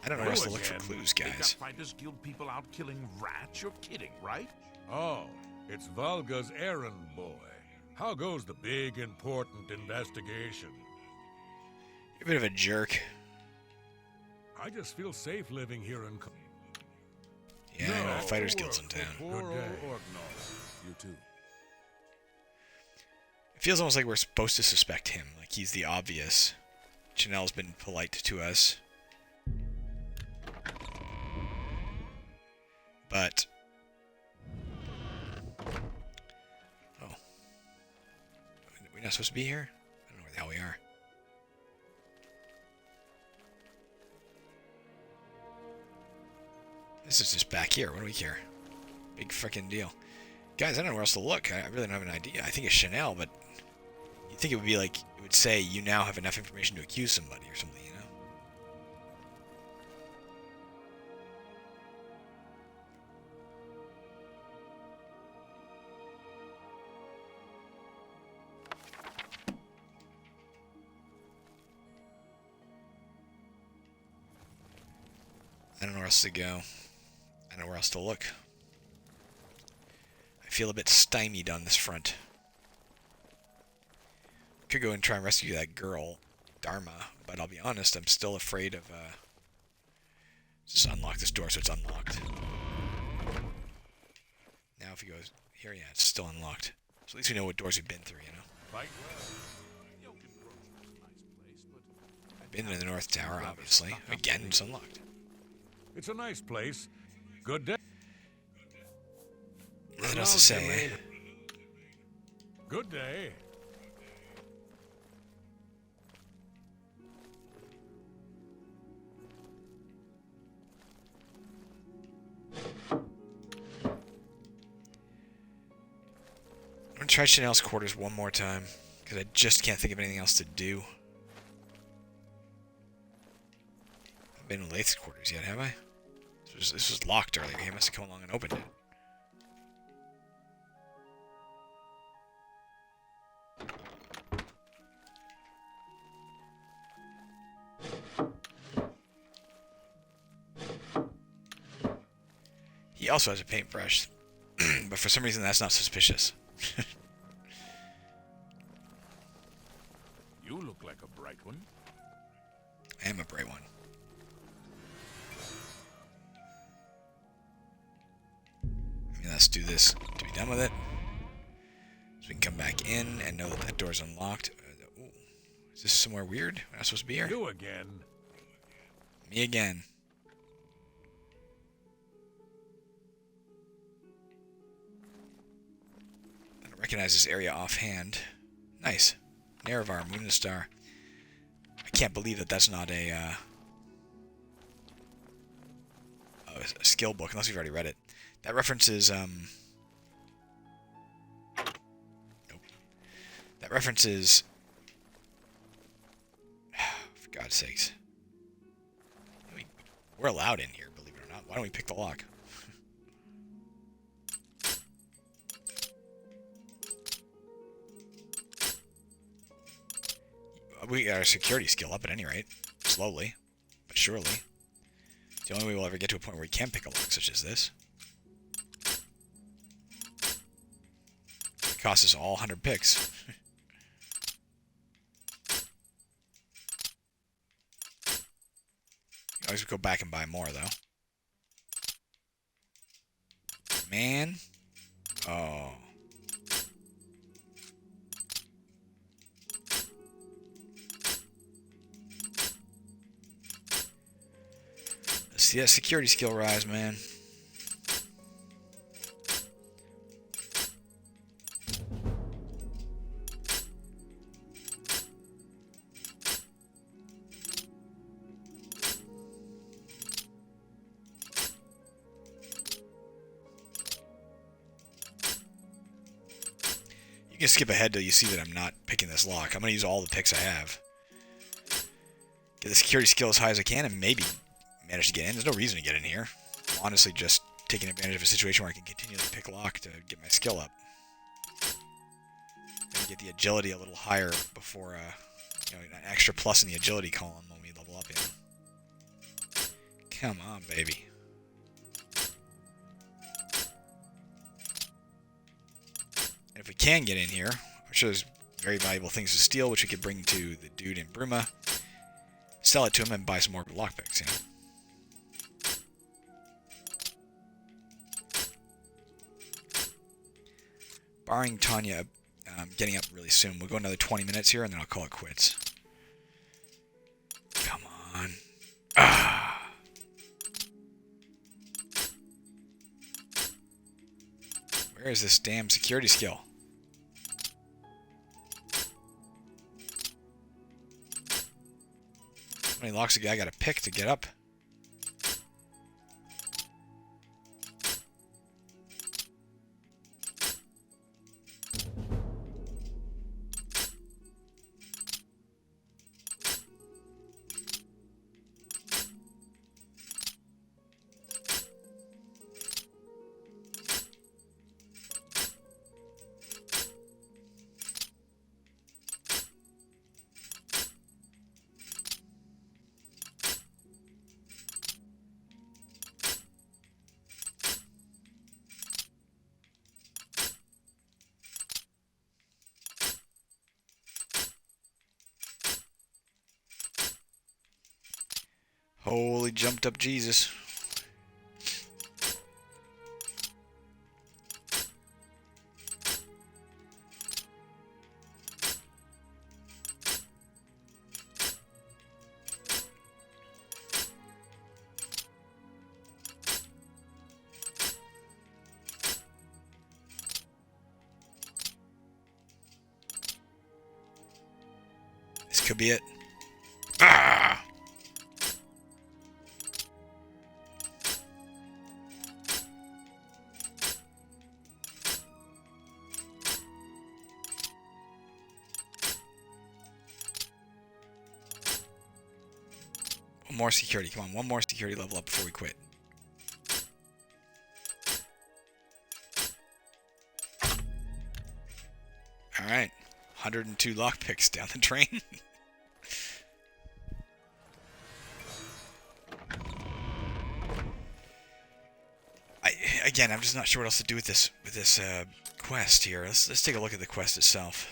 I don't know where else to look for clues, They got guys. Fighters Guild people out killing rats? You're kidding, right? Oh, it's Valga's errand boy. How goes the big, important investigation? You're a bit of a jerk. I just feel safe living here in... Yeah, I know, Fighters Guild's in town. Good day. You too. It feels almost like we're supposed to suspect him. Like he's the obvious. Chanel's been polite to us. But... Oh. We're not supposed to be here? I don't know where the hell we are. This is just back here. What do we care? Big freaking deal. Guys, I don't know where else to look. I really don't have an idea. I think it's Chanel, but You'd think it would be like, it would say you now have enough information to accuse somebody or something, you know? I don't know where else to go. I don't know where else to look. I feel a bit stymied on this front. Could go and try and rescue that girl, Dharma, but I'll be honest, I'm still afraid of, just unlock this door so it's unlocked. Now if he goes here, yeah, it's still unlocked. So at least we know what doors we've been through, you know? Been in the North Tower, obviously. Again, it's unlocked. It's a nice place. Good day. Nothing else to say. Good day. I'm gonna try Chanel's quarters one more time, because I just can't think of anything else to do. I haven't been in Lath's quarters yet, have I? This was locked earlier. He must have come along and opened it. He also has a paintbrush, but for some reason that's not suspicious. You look like a bright one. I am a bright one. I mean, let's do this to be done with it. So we can come back in and know that that door's unlocked. Ooh, is this somewhere weird? We're not supposed to be here. You again. Me again. I don't recognize this area offhand. Nice. Nerevar, Moon and Star. I can't believe that that's not a skill book, unless we've already read it. That references, nope. That references, for God's sakes. We're allowed in here, believe it or not. Why don't we pick the lock? We got our security skill up at any rate. Slowly, but surely. It's the only way we'll ever get to a point where we can pick a lock such as this. It costs us all 100 picks. You always go back and buy more, though. Man. Oh. See that security skill rise, man. You can skip ahead till you see that I'm not picking this lock. I'm going to use all the picks I have. Get the security skill as high as I can and maybe manage to get in. There's no reason to get in here. I'm honestly just taking advantage of a situation where I can continue to pick lock to get my skill up. And get the agility a little higher before, you know, an extra plus in the agility column when we level up, you know. Come on, baby. And if we can get in here, I'm sure there's very valuable things to steal, which we could bring to the dude in Bruma, sell it to him, and buy some more lockpicks, you know. Barring Tanya getting up really soon, we'll go another 20 minutes here, and then I'll call it quits. Come on. Ah. Where is this damn security skill? How many locks a guy got to pick to get up? totally jumped up Jesus. This could be it. Ah! One more security. Come on, one more security level up before we quit. Alright. 102 lockpicks down the drain. Again, I'm just not sure what else to do with this quest here. Let's take a look at the quest itself.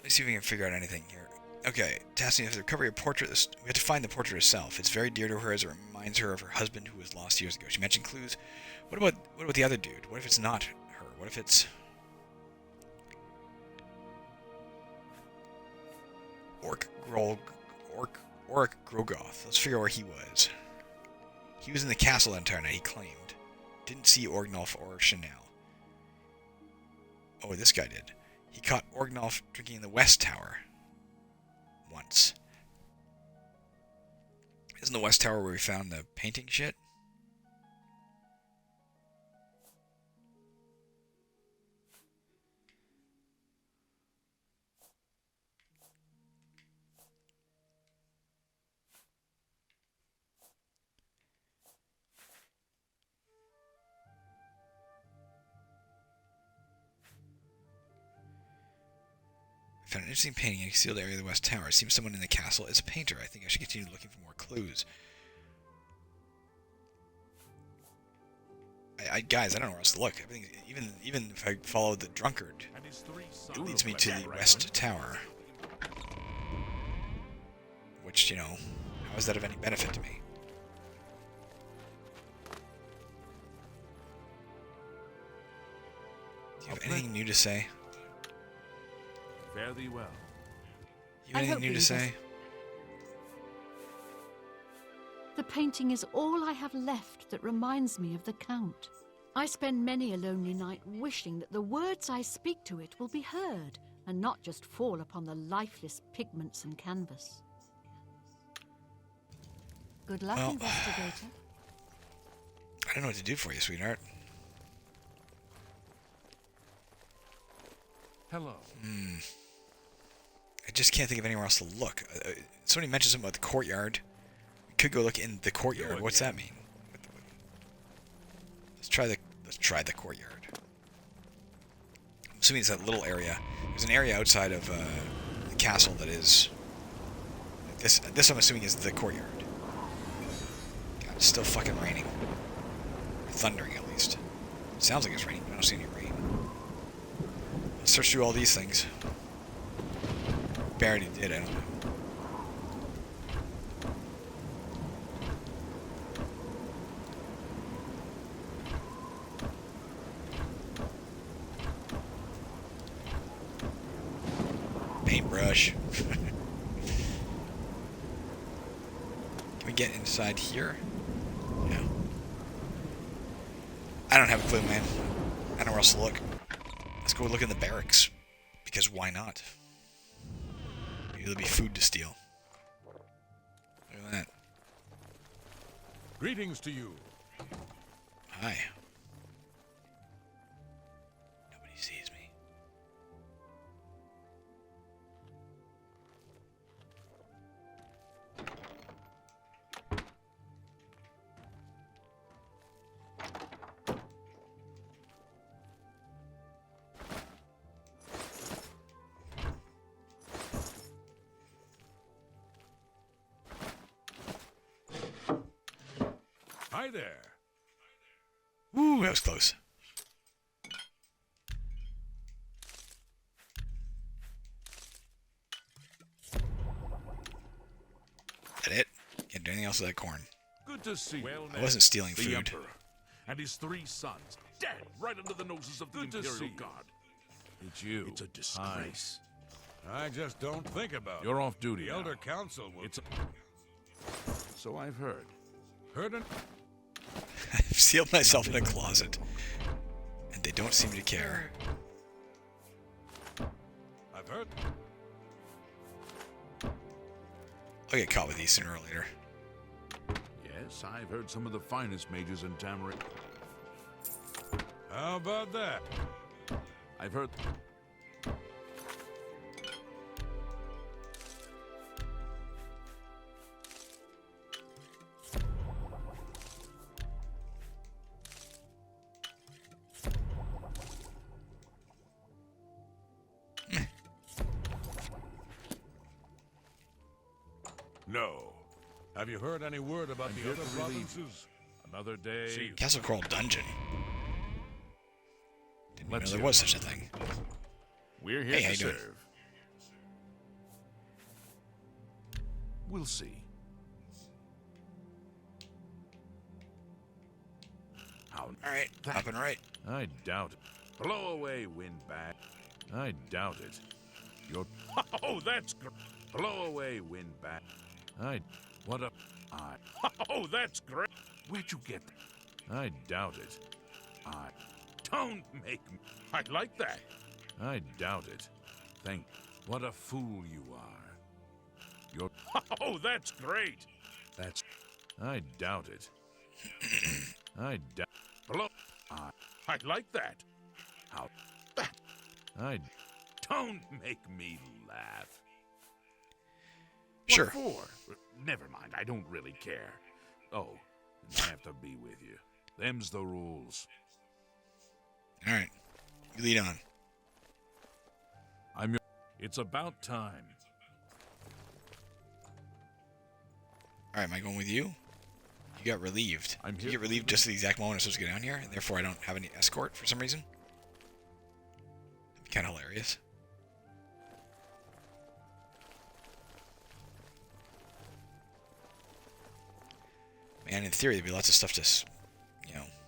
Let's see if we can figure out anything here. Okay, tasking to recover your portrait. We have to find the portrait itself. It's very dear to her as it reminds her of her husband who was lost years ago. She mentioned clues. What about the other dude? What if it's not her? What if it's Orc Grogoth? Let's figure out where he was. He was in the castle that entire night, he claimed. Didn't see Orgnolf or Chanel. Oh, this guy did. He caught Orgnolf drinking in the West Tower. Once. Isn't the West Tower where we found the painting shit? Found an interesting painting in a concealed area of the West Tower. It seems someone in the castle is a painter. I think I should continue looking for more clues. Guys, I don't know where else to look. Everything, even if I follow the drunkard, it leads me to the West Tower. Which, you know, how is that of any benefit to me? Do you have anything new to say? Fare thee well. You have anything new to say? The painting is all I have left that reminds me of the Count. I spend many a lonely night wishing that the words I speak to it will be heard and not just fall upon the lifeless pigments and canvas. Good luck, investigator. I don't know what to do for you, sweetheart. Hello. I just can't think of anywhere else to look. Somebody mentioned something about the courtyard. We could go look in the courtyard. What's that mean? Let's try the courtyard. I'm assuming it's that little area. There's an area outside of the castle that is this. This I'm assuming is the courtyard. God, it's still fucking raining. Or thundering at least. It sounds like it's raining, but I don't see any rain. Let's search through all these things. Barely did, I don't know. Paintbrush. Can we get inside here? No. I don't have a clue, man. I don't know where else to look. Let's go look in the barracks. Because why not? Maybe there'll be food to steal. Look at that. Greetings to you. Hi. Nobody sees me. Hi there. Ooh, that was close. That else with that corn. Good to see you. I wasn't stealing The food. Emperor and his 3 sons dead right under the noses of the Imperial Guard. It's you. It's a disgrace. I just don't think about You're it. off duty The now. Elder Council will... So I've heard. Heard an... I've sealed myself in a closet. And they don't seem to care. I've heard... I'll get caught with these sooner or later. Yes, I've heard some of the finest mages in Tamarind. How about that? I've heard... No. Have you heard any word about I'm the here other to relieve provinces? Another day. Castle Chorrol dungeon. Didn't even know Let's there hear was it. such a thing. We're here Hey, how to you doing? serve. We'll see. How Alright, up and right. I doubt it. Blow away, windbag. I doubt it. You're... Oh, that's great. Blow away, windbag. What a... Oh, that's great. Where'd you get that? I doubt it. Don't make me... I like that. I doubt it. What a fool you are. You're... Oh, that's great. That's... I doubt it. I doubt... Blow... I like that. How... Don't make me laugh. Sure. What for? Never mind, I don't really care. Oh, I have to be with you. Them's the rules. Alright. You lead on. I'm your... It's about time. Alright, am I going with you? You got relieved. I'm Did here you get for relieved just at the exact moment I'm supposed to get down here, and therefore I don't have any escort for some reason? That'd be kind of hilarious. Man, in theory, there'd be lots of stuff to,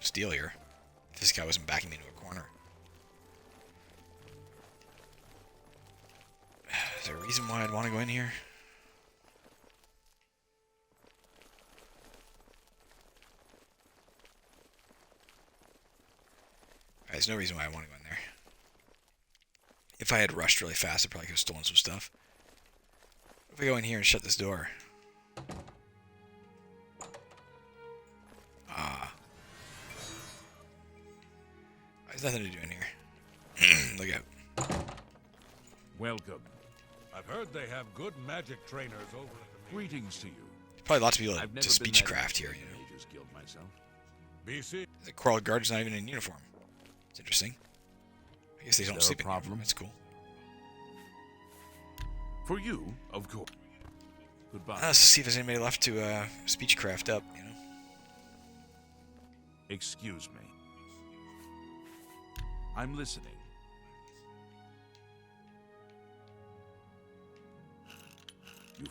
steal here. If this guy wasn't backing me into a corner. Is there a reason why I'd want to go in here? There's no reason why I want to go in there. If I had rushed really fast, I probably could have stolen some stuff. If I go in here and shut this door. There's nothing to do in here. Look out. Welcome. I've heard they have good magic trainers over at the... Greetings to you. Probably lots of people I've never to been speechcraft that here, into the Mages Guild myself. BC? The Chorrol Guard's not even in uniform. It's interesting. I guess they don't there sleep a in uniform. problem? That's cool. For you, of course. Goodbye. Let's see if there's anybody left to speechcraft up, Excuse me. I'm listening. You...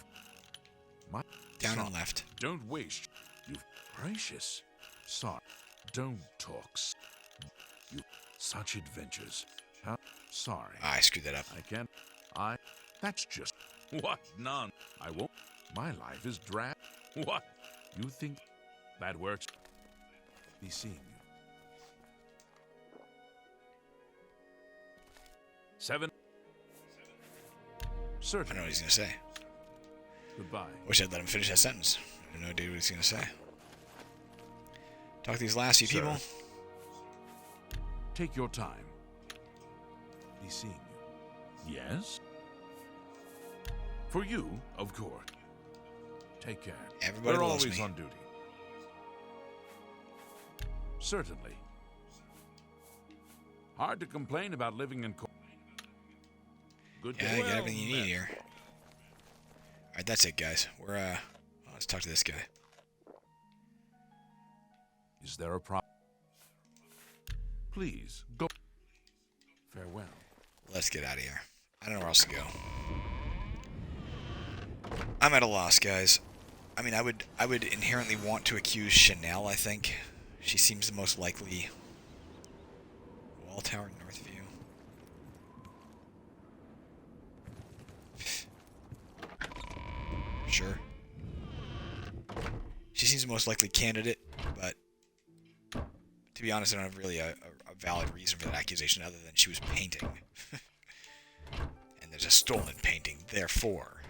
Down Sorry. and left. Don't waste. You... Gracious. Sorry. Don't talk. You... Such adventures. Huh? Sorry. I screwed that up. I can't. That's just... What? None. I won't. My life is drab. What? You think that works? Be seeing you. 7. I Certainly. know what he's going to say. Goodbye. Wish I'd let him finish that sentence. I have no idea what he's going to say. Talk to these last few Sir. people. Take your time. Be seeing you. Yes? For you, of course. Take care. Everybody We're loves always me. on duty. Certainly. Hard to complain about living in... Good Yeah, day. I got Well everything you need met. here. Alright, that's it, guys. We're, let's talk to this guy. Is there a problem? Please, go. Farewell. Let's get out of here. I don't know where else to go. I'm at a loss, guys. I mean, I would inherently want to accuse Chanel, I think. She seems the most likely. Wall Tower, Northview. Sure. She seems the most likely candidate, but to be honest, I don't have really a valid reason for that accusation other than she was painting. And there's a stolen painting, therefore.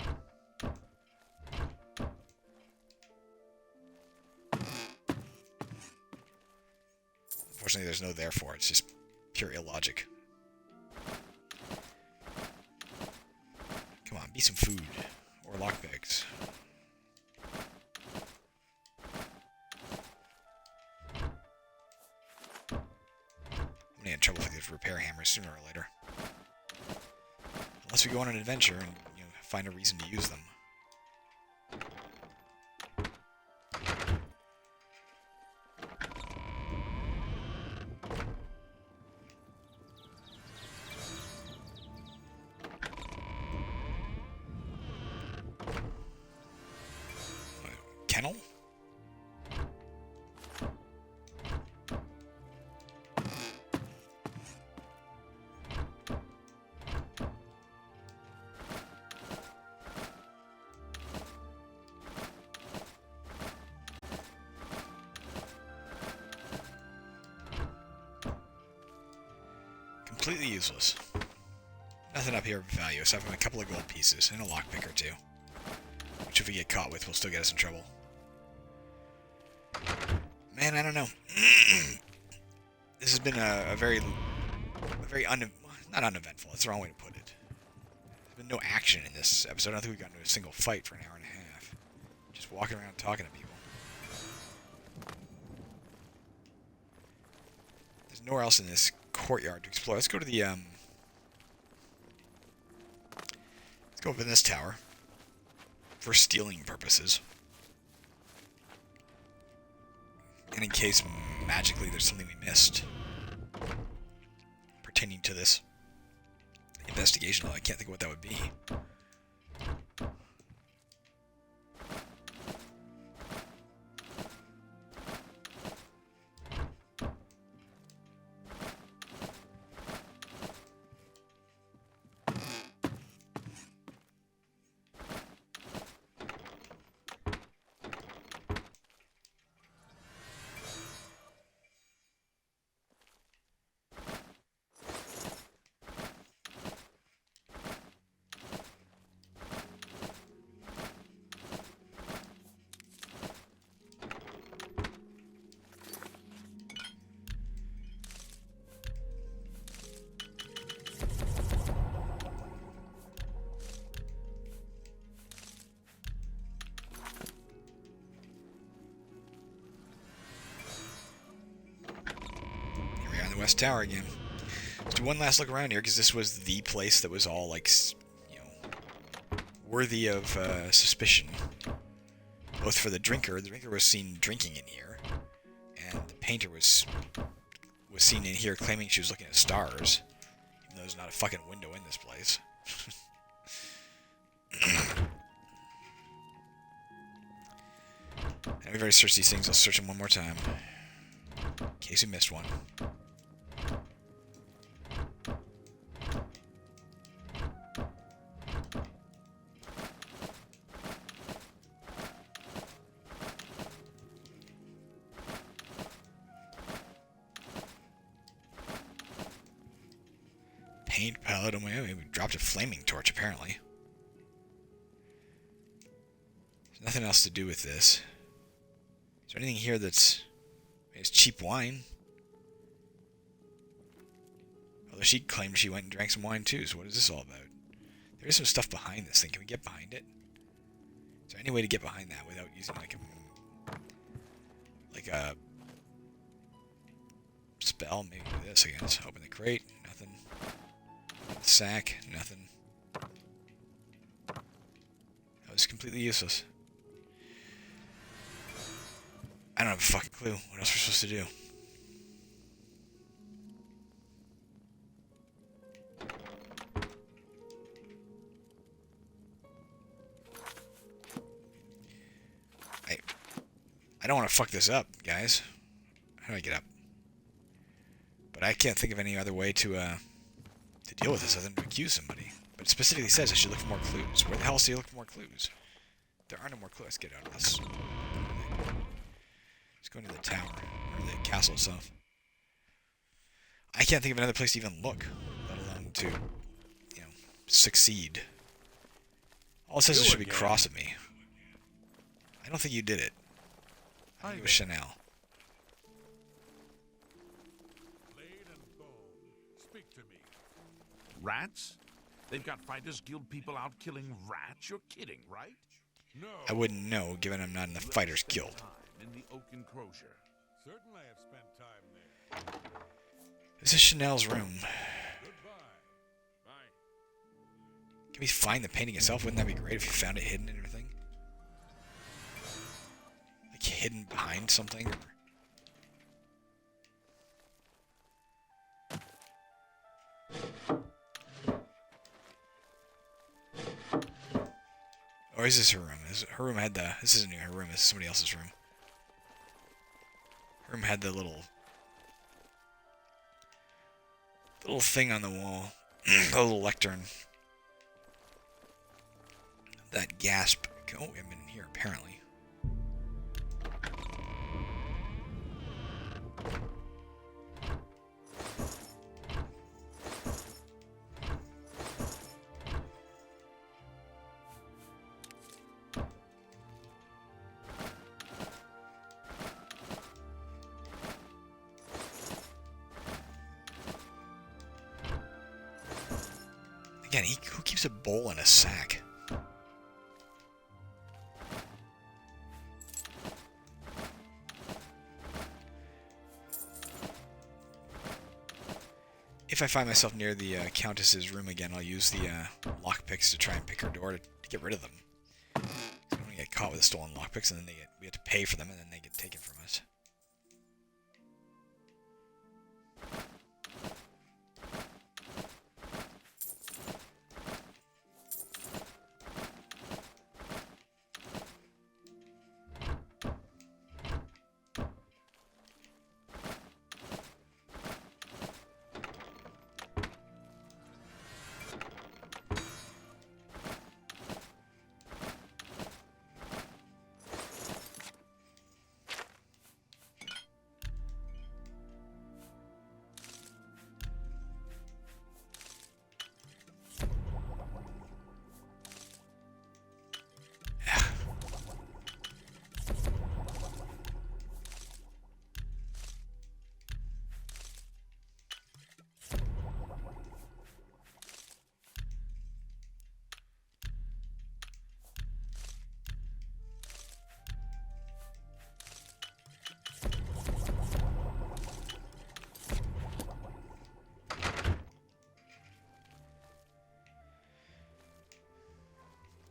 Unfortunately, there's no therefore. It's just pure illogic. Come on, be some food. Or lockpicks. I'm gonna get in trouble with these repair hammers sooner or later. Unless we go on an adventure and find a reason to use them. Kennel? Completely useless. Nothing up here of value aside from a couple of gold pieces and a lockpick or two. Which if we get caught with will still get us in trouble. Man, I don't know. This has been a very not uneventful. That's the wrong way to put it. There's been no action in this episode. I don't think we've gotten into a single fight for an hour and a half. Just walking around talking to people. There's nowhere else in this courtyard to explore. Let's go to the let's go up in this tower for stealing purposes. And in case magically there's something we missed pertaining to this investigation, I can't think of what that would be. West Tower again. Let's do one last look around here, because this was the place that was all, like, worthy of suspicion. Both for the drinker was seen drinking in here, and the painter was seen in here claiming she was looking at stars, even though there's not a fucking window in this place. And we've already searched these things. I'll search them one more time, in case we missed one. Paint palette. Oh my god, we dropped a flaming torch apparently. There's nothing else to do with this. Is there anything here that's... It's cheap wine. Although she claimed she went and drank some wine too, so what is this all about? There is some stuff behind this thing. Can we get behind it? Is there any way to get behind that without using like a spell? Maybe do this, I guess. Open the crate. Nothing. Open the sack. Nothing. That was completely useless. I don't have a fucking clue what else we're supposed to do. I don't want to fuck this up, guys. How do I get up? But I can't think of any other way to deal with this other than to accuse somebody. But it specifically says I should look for more clues. Where the hell do you look for more clues? There are no more clues. Let's get out of this. Let's go into the tower, or the castle itself. I can't think of another place to even look, let alone to, succeed. All it says is it should be cross at me. I don't think you did it. I think it was Chanel. Blade and bone, speak to me. Rats? They've got Fighters Guild people out killing rats? You're kidding, right? No. I wouldn't know, given I'm not in the Fighters Guild. In the oak enclosure. Certainly I have spent time there. This is Chanel's room. Goodbye. Bye. Can we find the painting itself? Wouldn't that be great if you found it hidden and everything? Like hidden behind something? Or is this her room? Her room had the... This isn't her room, this is somebody else's room. Her room had the little thing on the wall. The little lectern. That gasp. Oh, I'm in here, apparently. Again, who keeps a bowl in a sack? If I find myself near the Countess's room again, I'll use the lockpicks to try and pick her door to get rid of them. I don't want to get caught with the stolen lockpicks, and then we have to pay for them, and then they get taken from us.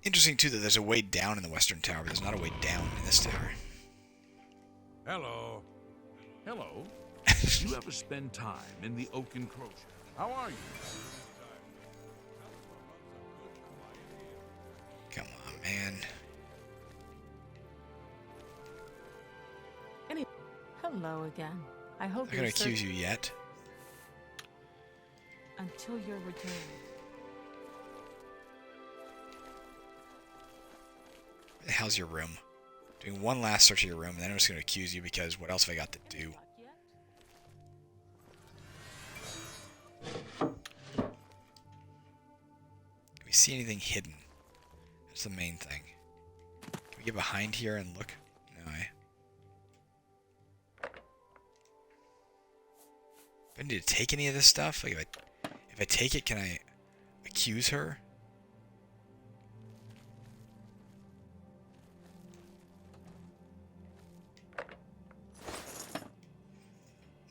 Interesting, too, that there's a way down in the western tower, but there's not a way down in this tower. Hello. Hello. You ever spend time in the oak enclosure? How are you? Come on, man. Hello again. I hope I'm not going to accuse you yet. until your return. How's your room? Doing one last search of your room, and then I'm just going to accuse you because what else have I got to do? Can we see anything hidden? That's the main thing. Can we get behind here and look? No, Do I need to take any of this stuff? Like, if I take it, can I accuse her?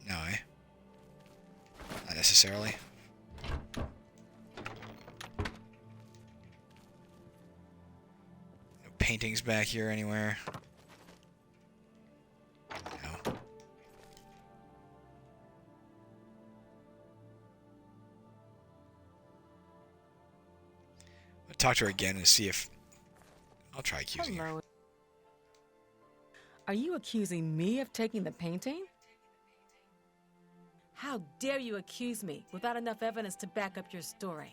No, Not necessarily. No paintings back here anywhere. No. I'll talk to her again and see if... I'll try accusing her. Hello. Are you accusing me of taking the painting? How dare you accuse me without enough evidence to back up your story?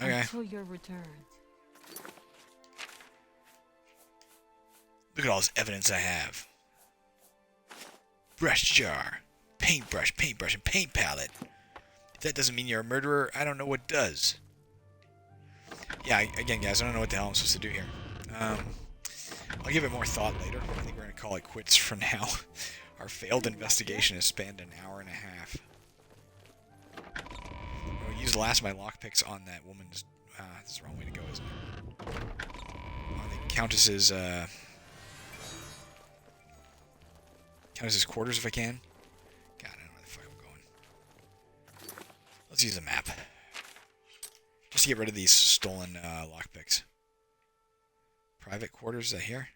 Okay. Until your return. Look at all this evidence I have. Brush jar, paintbrush, and paint palette. If that doesn't mean you're a murderer, I don't know what does. Yeah, again, guys, I don't know what the hell I'm supposed to do here. I'll give it more thought later. I think we're going to call it quits for now. Our failed investigation has spanned an hour and a half. I used the last of my lockpicks on that woman's... this is the wrong way to go, isn't it? On the Countess's quarters, if I can. God, I don't know where the fuck I'm going. Let's use a map. Just to get rid of these stolen lockpicks. Private quarters, is that here?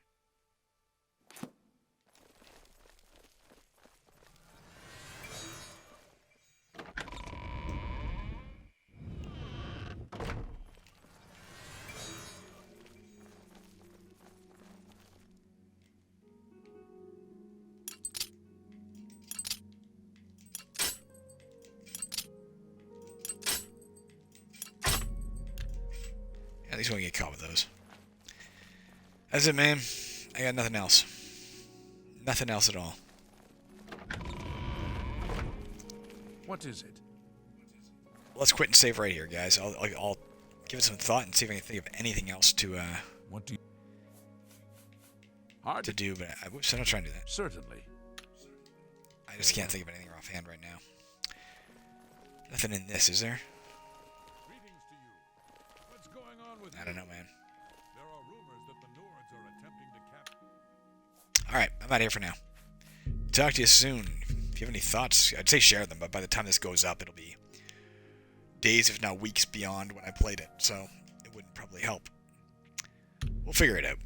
At least we won't get caught with those. That's it, man. I got nothing else. Nothing else at all. What is it? Let's quit and save right here, guys. I'll give it some thought and see if I can think of anything else to What do you... Hard to do, but I'm not trying to do that. Certainly. I just can't think of anything offhand right now. Nothing in this, is there? Greetings to you. What's going on with I don't know, man. There are rumors that the Nords are attempting to capture. Alright, I'm out of here for now. Talk to you soon. If you have any thoughts, I'd say share them, but by the time this goes up, it'll be days, if not weeks, beyond when I played it, so it wouldn't probably help. We'll figure it out.